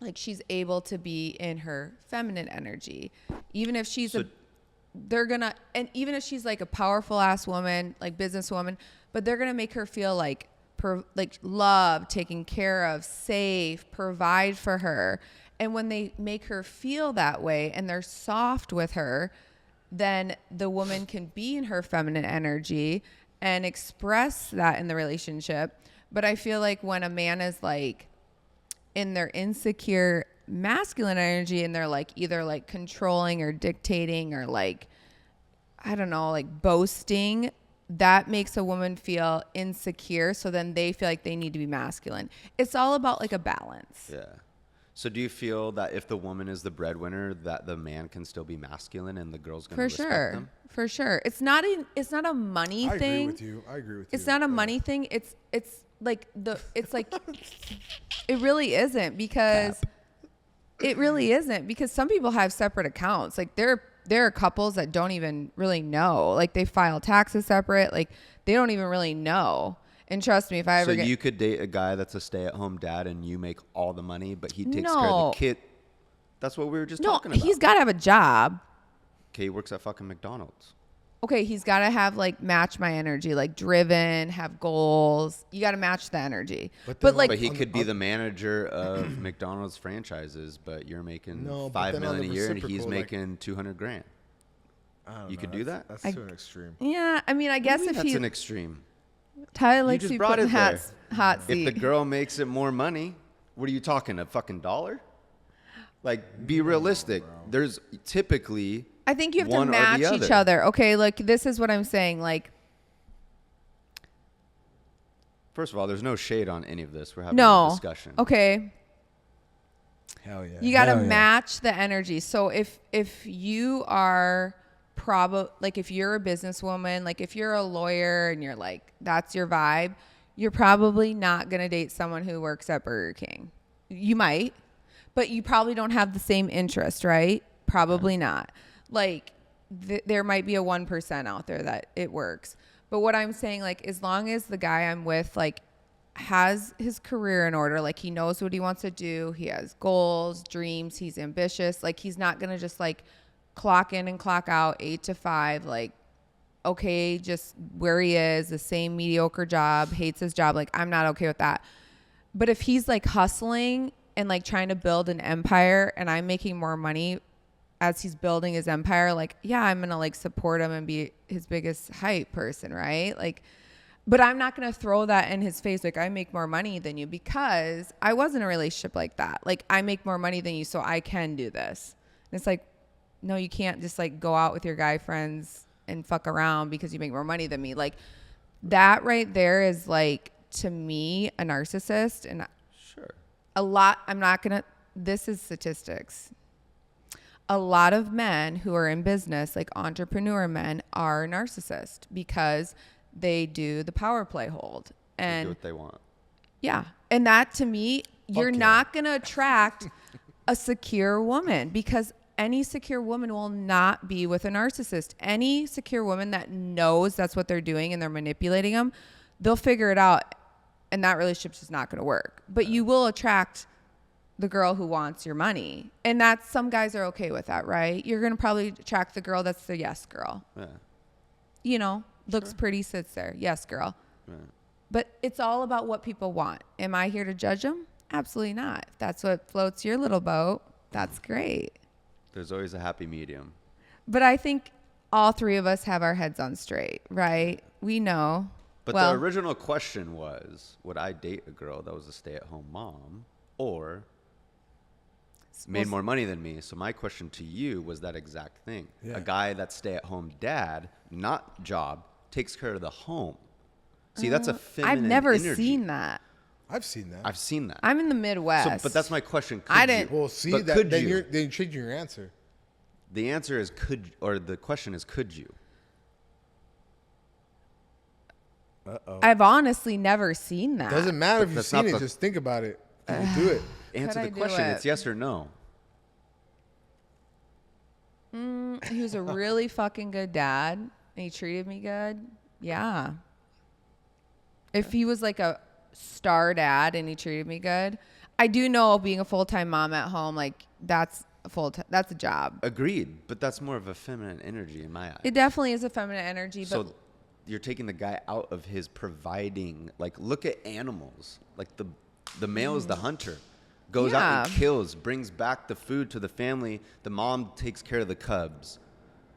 like she's able to be in her feminine energy, even if she's even if she's like a powerful ass woman, like businesswoman, but they're going to make her feel like loved, taken care of, safe, provide for her. And when they make her feel that way and they're soft with her, then the woman can be in her feminine energy and express that in the relationship. But I feel like when a man is like in their insecure masculine energy and they're like either like controlling or dictating or like, I don't know, like boasting, that makes a woman feel insecure. So then they feel like they need to be masculine. It's all about like a balance. Yeah. So do you feel that if the woman is the breadwinner, that the man can still be masculine and the girl's going to respect them? For sure. It's not a money I thing. agree with you. It's not a money thing. It's like it really isn't, because it really isn't, because some people have separate accounts. Like there are couples that don't even really know. Like they file taxes separate. Like they don't even really know. And trust me, if I ever So you could date a guy that's a stay-at-home dad and you make all the money, but he takes care of No. the kid. That's what we were just talking about. he's got to have a job. Okay, he works at fucking McDonald's. Okay, he's got to have like match my energy, like driven, have goals. You got to match the energy. But But then, like But he could be the manager of McDonald's franchises, but you're making No, but $5 then on million a the year and he's reciprocal, like- making $200,000. I don't You know, could do that? That's to an extreme. yeah, I mean, I guess if That's he an extreme. Tyler likes just to be brought put in it there. hot seat. If the girl makes it more money, what are you talking, a fucking dollar? Like, be realistic. There's typically I think you have to one or the match each other. other. Okay, like this is what I'm saying. Like, First of all, there's no shade on any of this. We're having no. a discussion. Okay. Hell yeah. You got to Hell yeah. match the energy. So if you are like if you're a businesswoman, like if you're a lawyer and you're like, that's your vibe, you're probably not going to date someone who works at Burger King. You might, but you probably don't have the same interest, right? Probably not. Like there might be a 1% out there that it works. But what I'm saying, like, as long as the guy I'm with, like, has his career in order, like he knows what he wants to do, he has goals, dreams, he's ambitious, like he's not going to just like clock in and clock out 8 to 5, like, okay, just where he is, the same mediocre job, hates his job. Like, I'm not okay with that. But if he's like hustling and like trying to build an empire and I'm making more money as he's building his empire, like, yeah, I'm going to like support him and be his biggest hype person. Right. Like, But I'm not going to throw that in his face like I make more money than you, because I was in a relationship like that. Like, I make more money than you, so I can do this. And it's like, no, you can't just like go out with your guy friends and fuck around because you make more money than me. Like, that right there is like, to me, a narcissist. And Sure. this is statistics. A lot of men who are in business, like entrepreneur men, are narcissists because they do the power play hold. They And do what they want. yeah. And that, to me, you're yeah. not going to attract a secure woman, because any secure woman will not be with a narcissist. Any secure woman that knows that's what they're doing and they're manipulating them, they'll figure it out, and that relationship's just not going to work. But you will attract the girl who wants your money. And that's, some guys are okay with that, right? You're going to probably attract the girl that's the yes girl. Yeah. You know, looks pretty, sits there. Yes, girl. Yeah. But it's all about what people want. Am I here to judge them? Absolutely not. If that's what floats your little boat, that's great. There's always a happy medium. But I think all three of us have our heads on straight, right? We know. But well, the original question was, would I date a girl that was a stay-at-home mom or made more money than me? So my question to you was that exact thing. Yeah. A guy that's stay-at-home dad, not job, takes care of the home. See, that's a feminine I've never energy. seen that. I've seen that. I've seen that. I'm in the Midwest. So, but that's my question. Could I didn't- You? well, see But that could then you? you're changing your answer. The answer is could, or the question is could you? I've honestly never seen that. Doesn't matter But if you've that's seen not it. the- Just think about it. Can you do it? Answer I the do question. it? It's yes or no. He was a really fucking good dad, and he treated me good. Yeah. If he was like a star dad and he treated me good, I do know being a full-time mom at home, like that's a job. Agreed. But that's more of a feminine energy in my eyes. It definitely is a feminine energy, but So you're taking the guy out of his providing. Like, look at animals. Like the male is the hunter, goes out and Yeah. kills, brings back the food to the family. The mom takes care of the cubs,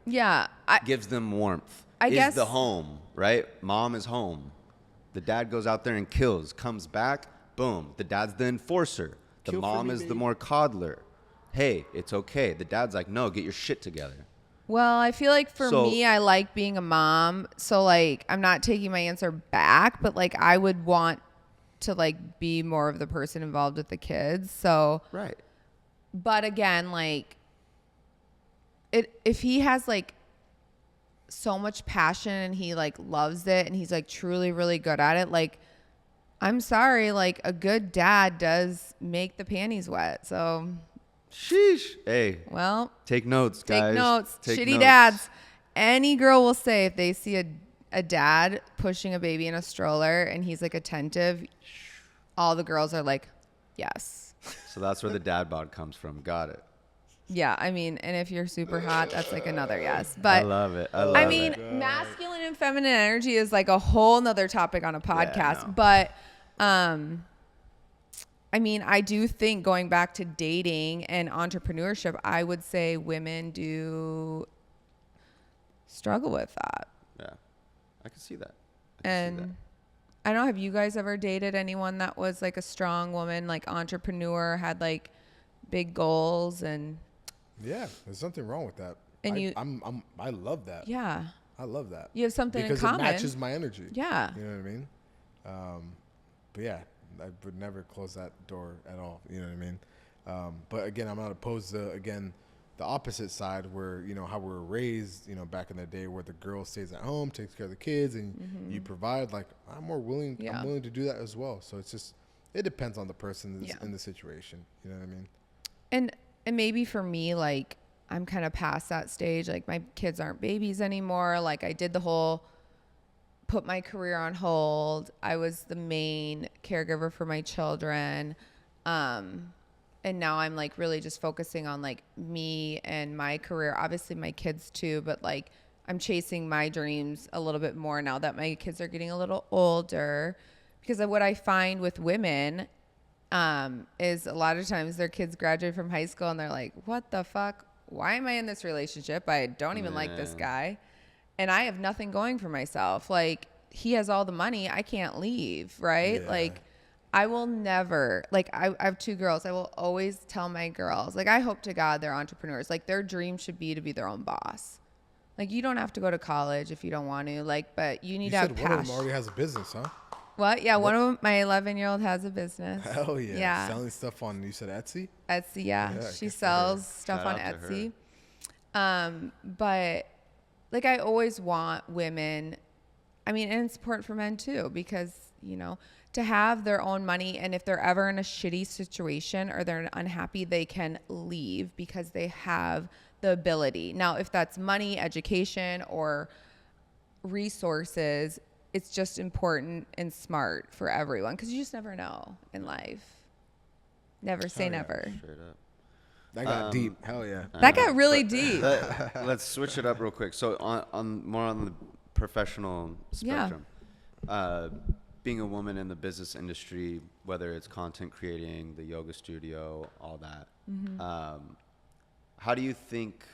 yeah, gives them warmth. I is guess- the home, right? Mom is home. The dad goes out there and kills, comes back, boom. The dad's the enforcer. The Kill for mom me, is the baby. more coddler. Hey, it's okay. The dad's like, no, get your shit together. well, I feel like for So- me, I like being a mom. So like, I'm not taking my answer back, but like, I would want to like be more of the person involved with the kids. So, Right. but again, like, if he has like so much passion and he like loves it and he's like truly really good at it, like, I'm sorry, like a good dad does make the panties wet. So, Sheesh. Hey, well, take notes, guys. take notes. Take Shitty notes. dads. Any girl will say if they see a dad pushing a baby in a stroller and he's like attentive, all the girls are like, yes. So that's where the dad bod comes from. Got it. Yeah, I mean, and if you're super hot, that's like another yes. But I love it. I love I mean, it. masculine and feminine energy is like a whole nother topic on a podcast. no. But I mean, I do think going back to dating and entrepreneurship, I would say women do struggle with that. Yeah, I can see that. I can see that. And I don't know, have you guys ever dated anyone that was like a strong woman, like entrepreneur, had like big goals and Yeah, there's nothing wrong with that. And I love that. yeah, I love that. you have something because in common. it matches my energy. Yeah. You know what I mean? But yeah, I would never close that door at all. You know what I mean? But again, I'm not opposed to, again, the opposite side where, you know, how we were raised, you know, back in the day where the girl stays at home, takes care of the kids, and you provide. Like, I'm willing to do that as well. So it's just, it depends on the person that's in the situation. You know what I mean? And maybe for me, like, I'm kind of past that stage. Like, my kids aren't babies anymore. Like, I did the whole put my career on hold. I was the main caregiver for my children. And now I'm like really just focusing on like me and my career, obviously my kids too, but like I'm chasing my dreams a little bit more now that my kids are getting a little older, because of what I find with women is a lot of times their kids graduate from high school and they're like, what the fuck? Why am I in this relationship? I don't even like this guy. And I have nothing going for myself. Like, he has all the money. I can't leave, right? Yeah. Like, I will never, like, I have 2 girls. I will always tell my girls, like, I hope to God they're entrepreneurs. Like, their dream should be to be their own boss. Like, you don't have to go to college if you don't want to, like, but you need to have said one of them passion. already has a business, huh? What? Yeah, one of them, my 11-year-old has a business. Hell yeah. Yeah. Selling stuff on, you said Etsy? Etsy, yeah. Yeah, She good for sells stuff Shout on out to Etsy. But like I always want women, I mean, and it's important for men too, because, you know, to have their own money, and if they're ever in a shitty situation or they're unhappy, they can leave because they have the ability. Now, if that's money, education, or resources, it's just important and smart for everyone, because you just never know in life. Never say Oh, yeah. never. Straight up. That got deep. Hell yeah. That got really deep. Let's switch it up real quick. So on more on the professional Yeah. spectrum, being a woman in the business industry, whether it's content creating, the yoga studio, all that, how do you think,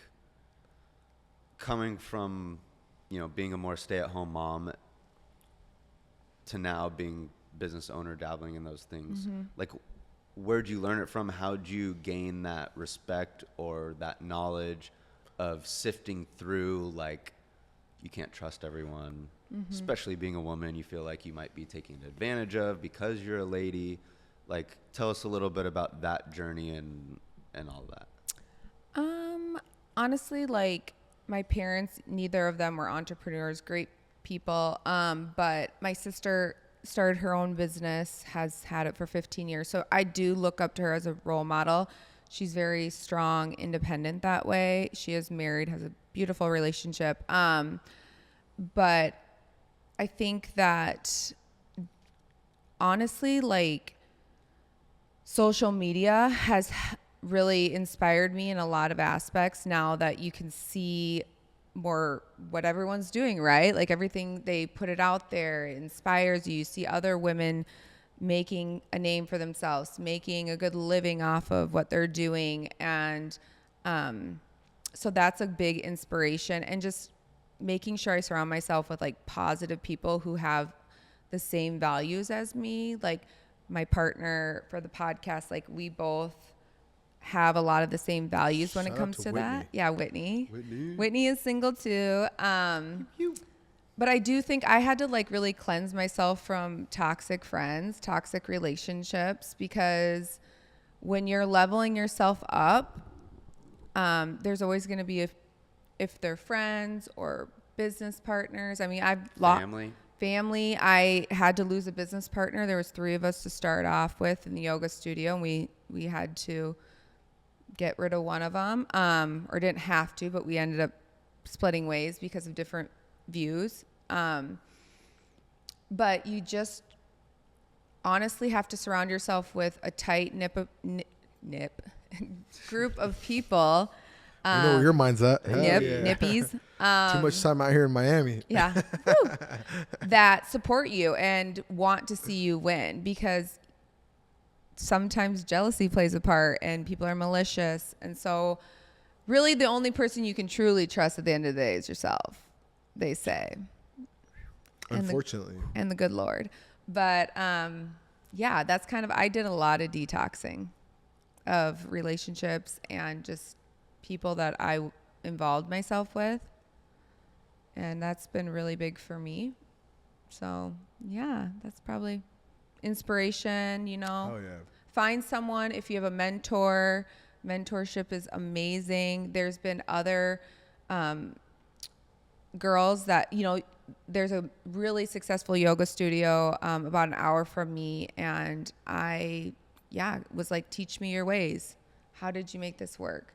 coming from, you know, being a more stay-at-home mom to now being business owner, dabbling in those things, like, where'd you learn it from? How'd you gain that respect or that knowledge of sifting through, like, you can't trust everyone, especially being a woman, you feel like you might be taken advantage of because you're a lady. Like, tell us a little bit about that journey and all that. Honestly, like, my parents, neither of them were entrepreneurs, great people. But my sister started her own business, has had it for 15 years. So I do look up to her as a role model. She's very strong, independent that way. She is married, has a beautiful relationship. But I think that honestly, like, social media has really inspired me in a lot of aspects now that you can see more what everyone's doing, right? Like, everything they put it out there inspires you. You see other women making a name for themselves, making a good living off of what they're doing. And so that's a big inspiration, and just making sure I surround myself with like positive people who have the same values as me. Like, my partner for the podcast, like, we both have a lot of the same values when Shout it out comes to to Whitney. that. Yeah, Whitney. Whitney. Whitney is single too. But I do think I had to like really cleanse myself from toxic friends, toxic relationships, because when you're leveling yourself up, there's always going to be, if they're friends or business partners. I mean, I've lost family. I had to lose a business partner. There was 3 of us to start off with in the yoga studio, and we had to get rid of one of them, or didn't have to, but we ended up splitting ways because of different views. But you just honestly have to surround yourself with a tight group of people. You know where your mind's at. Hell yeah. Nippies. Too much time out here in Miami. Yeah. Woo. That support you and want to see you win, because sometimes jealousy plays a part and people are malicious. And so really the only person you can truly trust at the end of the day is yourself, they say. Unfortunately. And the good Lord. But yeah, that's kind of, I did a lot of detoxing of relationships and just people that I involved myself with. And that's been really big for me. So yeah, that's probably inspiration, you know. Oh yeah. Find someone. If you have a mentor, mentorship is amazing. There's been other girls that, you know, there's a really successful yoga studio about an hour from me, and I was like, teach me your ways. How did you make this work?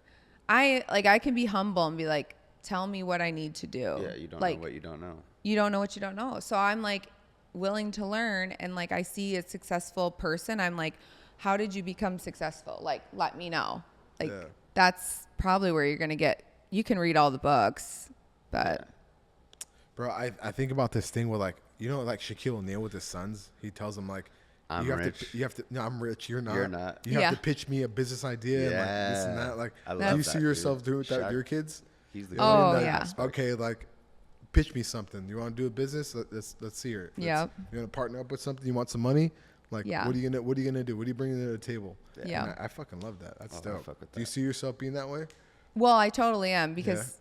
I can be humble and be like, tell me what I need to do. Yeah, you don't like, know what you don't know. You don't know what you don't know. So I'm like willing to learn, and like I see a successful person, I'm like, how did you become successful? Like, let me know. Like, that's probably where you're gonna get. You can read all the books, but bro, I think about this thing where, like, you know, like Shaquille O'Neal with his sons, he tells them like, I'm rich. no, I'm rich. You're not. You're not. You have to pitch me a business idea and like this and that. Like, I do love you see that, yourself dude. doing that with Shaq, your kids? He's the Oh, Like, yeah. Okay, like, pitch me something. You want to do a business? Let's see it. Yep. You want to partner up with something? You want some money? Like, Yeah. what are you gonna do? What are you bringing to the table? Yeah. And I fucking love that. That's I dope. fuck with Do you that. see yourself being that way? Well, I totally am because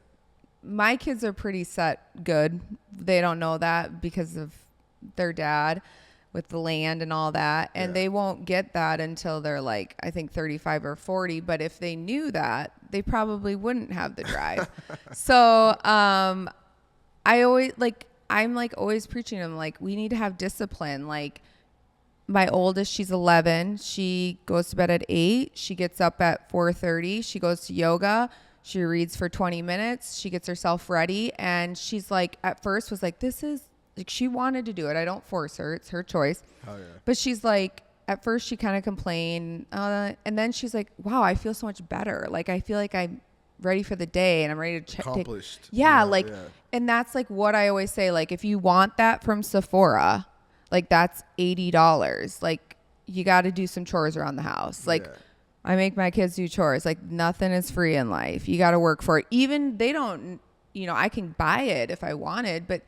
my kids are pretty set good. They don't know that because of their dad with the land and all that. And Yeah. they won't get that until they're like, I think 35 or 40. But if they knew that, they probably wouldn't have the drive. So I always I'm like always preaching to them, like, we need to have discipline. Like, my oldest, she's 11. She goes to bed at 8. She gets up at 4:30. She goes to yoga. She reads for 20 minutes. She gets herself ready. And she's like, at first was like, this is like, she wanted to do it. I don't force her. It's her choice. Oh yeah. But she's like, at first she kind of complained. And then she's like, wow, I feel so much better. Like, I feel like I'm ready for the day and I'm ready to check. Accomplished. Yeah. Yeah. And that's like what I always say. Like, if you want that from Sephora, like, that's $80. Like, you got to do some chores around the house. Like, Yeah. I make my kids do chores. Like, nothing is free in life. You got to work for it. Even they don't, I can buy it if I wanted, but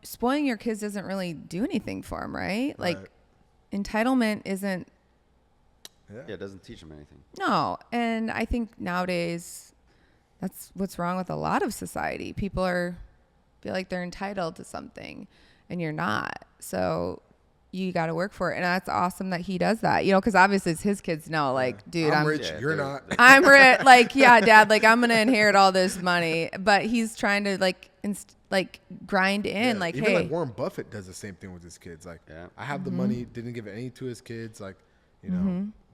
spoiling your kids doesn't really do anything for them, right? Like, entitlement isn't. Yeah, it doesn't teach them anything. No. And I think nowadays that's what's wrong with a lot of society. People feel like they're entitled to something and you're not. So you got to work for it. And that's awesome that he does that, because obviously it's his kids know, like, dude, I'm rich. Yeah, You're they're- not. I'm rich. Like, yeah, dad, like, I'm going to inherit all this money, but he's trying to grind in, Yeah, like, even hey, like Warren Buffett does the same thing with his kids. Like, Yeah. I have the money, didn't give any to his kids. Like,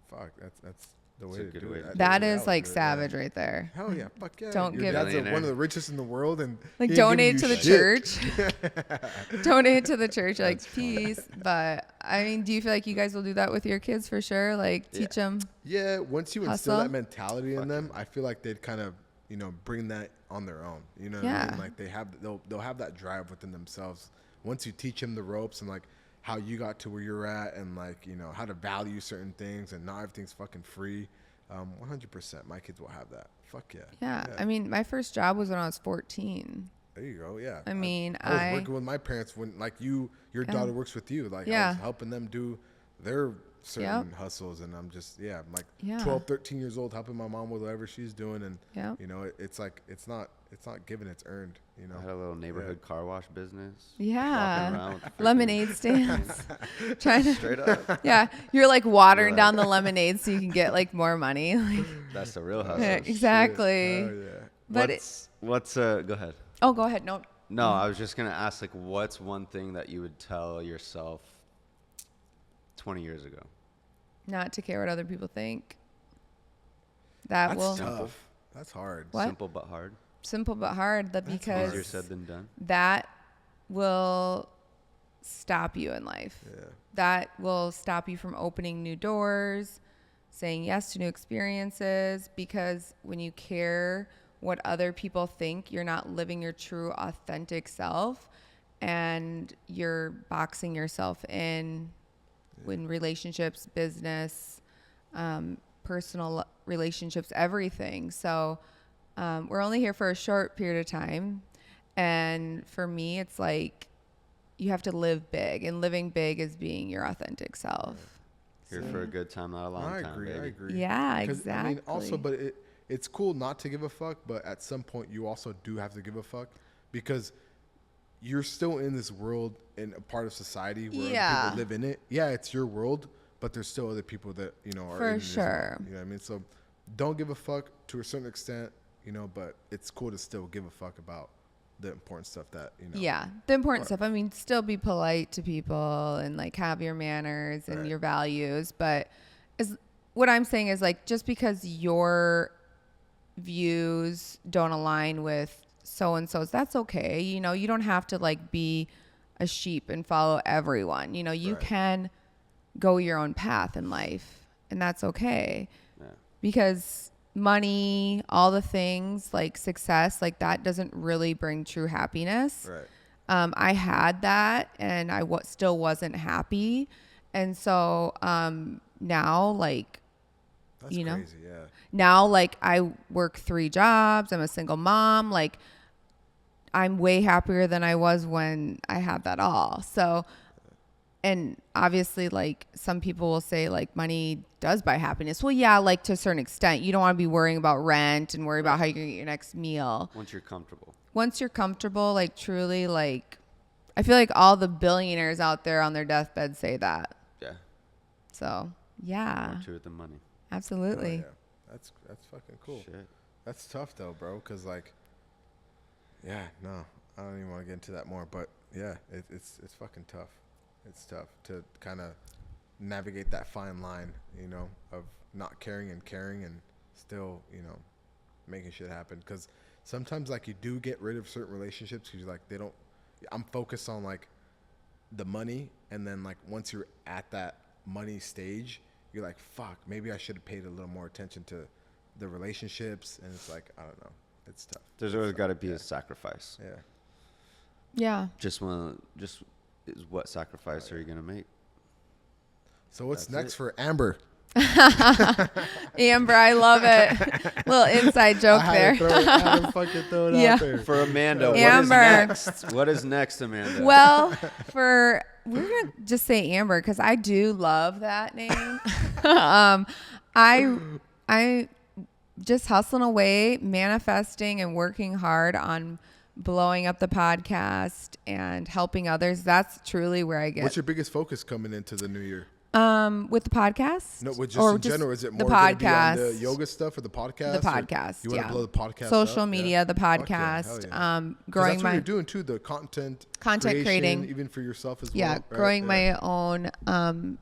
fuck, that's the way a to good do way it. to That's that the way is I would like do it, savage yeah. right there. Hell yeah, fuck yeah. Don't Your give- dad's Billionaire. one of the richest in the world, and Like, he ain't donate to giving the you shit. church. Donate to the church, like, peace. But I mean, do you feel like you guys will do that with your kids for sure? Like, teach them. Yeah, once you instill Hustle? that mentality in them, I feel like they'd kind of, bring that on their own. You know what I Yeah. mean? Like, they'll have that drive within themselves. Once you teach them the ropes and like how you got to where you're at, and like how to value certain things, and not everything's fucking free. 100%, my kids will have that. Fuck yeah. Yeah. I mean, my first job was when I was 14. There you go. Yeah. I mean, I was working with my parents when, like, your daughter works with you. Like, I Yeah. was helping them do their certain hustles, and I'm just, I'm like Yeah. 12, 13 years old, helping my mom with whatever she's doing, and Yeah. it's like it's not given, it's earned. I had a little neighborhood car wash business. Yeah. Walking around with freaking- Lemonade stands. Trying to. Straight up. Yeah. You're like watering You're down the lemonade so you can get like more money. Like, That's the real hustle. yeah, exactly. Oh yeah. But What's go ahead. oh, go ahead. No. No, I was just gonna ask, like, what's one thing that you would tell yourself 20 years ago? Not to care what other people think. That That's will tough. That's hard. What? Simple but hard. simple but hard. That That's because Easier said than done. that will stop you in life. Yeah. That will stop you from opening new doors, saying yes to new experiences, because when you care what other people think, you're not living your true authentic self, and you're boxing yourself in in relationships, business, personal relationships, everything. So we're only here for a short period of time. And for me, it's like you have to live big, and living big is being your authentic self. Here for a good time, not a long I time, agree. I baby. agree. Yeah, 'Cause, exactly. I mean, also, but it's cool not to give a fuck, but at some point you also do have to give a fuck, because you're still in this world and a part of society where other Yeah. people live in it. Yeah, it's your world, but there's still other people that are For in it as well. sure. You know what I mean? So don't give a fuck to a certain extent, but it's cool to still give a fuck about the important stuff that Yeah, the important stuff. I mean, still be polite to people and like have your manners and Right. your values. But what I'm saying is, like, just because your views don't align with so and so's, that's okay. You don't have to like be a sheep and follow everyone. You Right. can go your own path in life, and that's okay. Yeah. Because money, all the things, like success, like that doesn't really bring true happiness. Right. I had that, and I still wasn't happy. And so now, like, That's You know? crazy. Yeah. now, like, I work 3 jobs. I'm a single mom. Like, I'm way happier than I was when I had that all. So, and obviously, like, some people will say, like, money does buy happiness. Well, yeah, like, to a certain extent. You don't want to be worrying about rent and worry about how you're going to get your next meal. Once you're comfortable. Once you're comfortable, like, truly, like, I feel like all the billionaires out there on their deathbed say that. Yeah. So, yeah. More to it than money. Absolutely. Oh, yeah. That's fucking cool. Shit. That's tough though, bro. Cause like, yeah, no, I don't even want to get into that more. But yeah, it's fucking tough. It's tough to kind of navigate that fine line, you know, of not caring and caring and still, you know, making shit happen. Cause sometimes like you do get rid of certain relationships because you're like, they don't, I'm focused on like the money. And then like once you're at that money stage, you're like, fuck, maybe I should have paid a little more attention to the relationships. And it's like, I don't know. It's tough. There's always got to be a sacrifice. Yeah. Yeah. Just is what sacrifice are you going to make? So what's That's next it. for Amber? Amber, I love it. Little inside joke there. I had to fucking throw it Yeah. out there. For Amanda, Amber. what is next? What is next, Amanda? Well, we're gonna just say Amber because I do love that name. I just hustling away, manifesting and working hard on blowing up the podcast and helping others. That's truly where I get. What's your biggest focus coming into the new year? With the podcast? No, with Or in general, is it the more going to be on podcast? the yoga stuff or the podcast? The or podcast, You want yeah. to blow the podcast Social up? media, Yeah. the Fuck yeah, hell podcast, yeah. 'Cause growing that's what my you're doing too, the content creating, even for yourself as well. yeah, right? growing Yeah. my own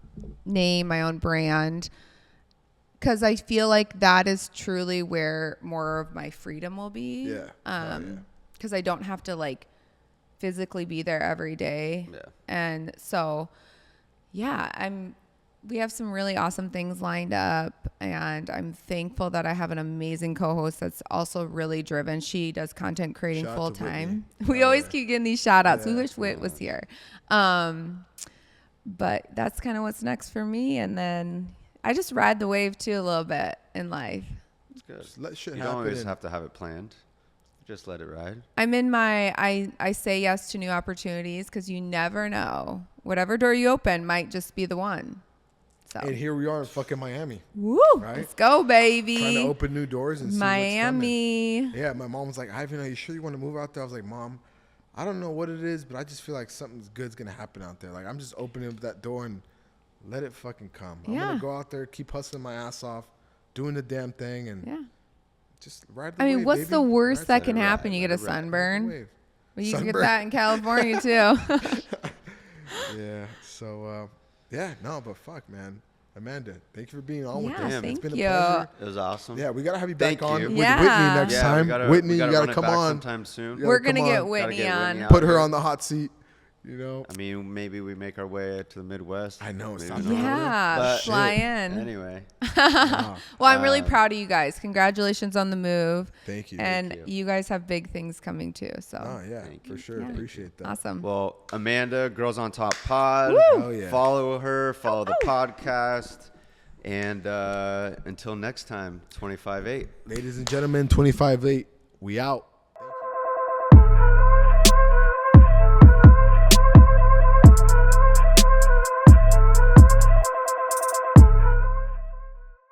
name, my own brand, because I feel like that is truly where more of my freedom will be. Yeah. Hell yeah. Because I don't have to like physically be there every day. Yeah. And so, yeah, we have some really awesome things lined up, and I'm thankful that I have an amazing co-host that's also really driven. She does content creating Shout out full to Whitney. time. We Oh, always yeah. keep getting these shout outs. We Yeah. wish Whit was here. But that's kind of what's next for me. And then I just ride the wave too a little bit in life. It's good. Just let shit You happen. don't always and- have to have it planned. Just let it ride. I'm in my, I say yes to new opportunities because you never know. Whatever door you open might just be the one. So, And here we are in fucking Miami, woo, right? let's go, baby. trying to open new doors and see what's Miami. coming. Yeah, my mom was like, Ivan, are you sure you want to move out there? I was like, Mom, I don't know what it is, but I just feel like something good's going to happen out there. Like, I'm just opening up that door and let it fucking come. I'm Yeah. going to go out there, keep hustling my ass off, doing the damn thing, and Yeah. just ride the I mean, wave, what's baby. the worst Ride that the can wave. happen? You get a Ride the sunburn. wave. Well, you can get Sunburn. that in California too. Yeah. So, yeah, no, but fuck, man. Amanda, thank you for being on with Yeah, us. Damn. It's thank been a you. pleasure. It was awesome. Yeah, we gotta have you back Thank on you. with Yeah. Whitney next Yeah, time. we Whitney, we you run gotta it come back on. sometime soon. Yeah. We're come gonna on. get Gotta Whitney get on. Whitney out Put her here. on the hot seat. You know. I mean, maybe we make our way to the Midwest. I know, it's Maybe not not. Yeah, But- fly Shit. in. Anyway, Wow. Well, I'm really proud of you guys. Congratulations on the move. Thank you. And Thank you. you guys have big things coming too. So Oh yeah, Thank for you. sure. Yeah. Appreciate that. awesome. well, Amanda, Girls on Top Pod. Oh yeah. Follow her. Follow the podcast. And until next time, 25-8. Ladies and gentlemen, 25-8. We out.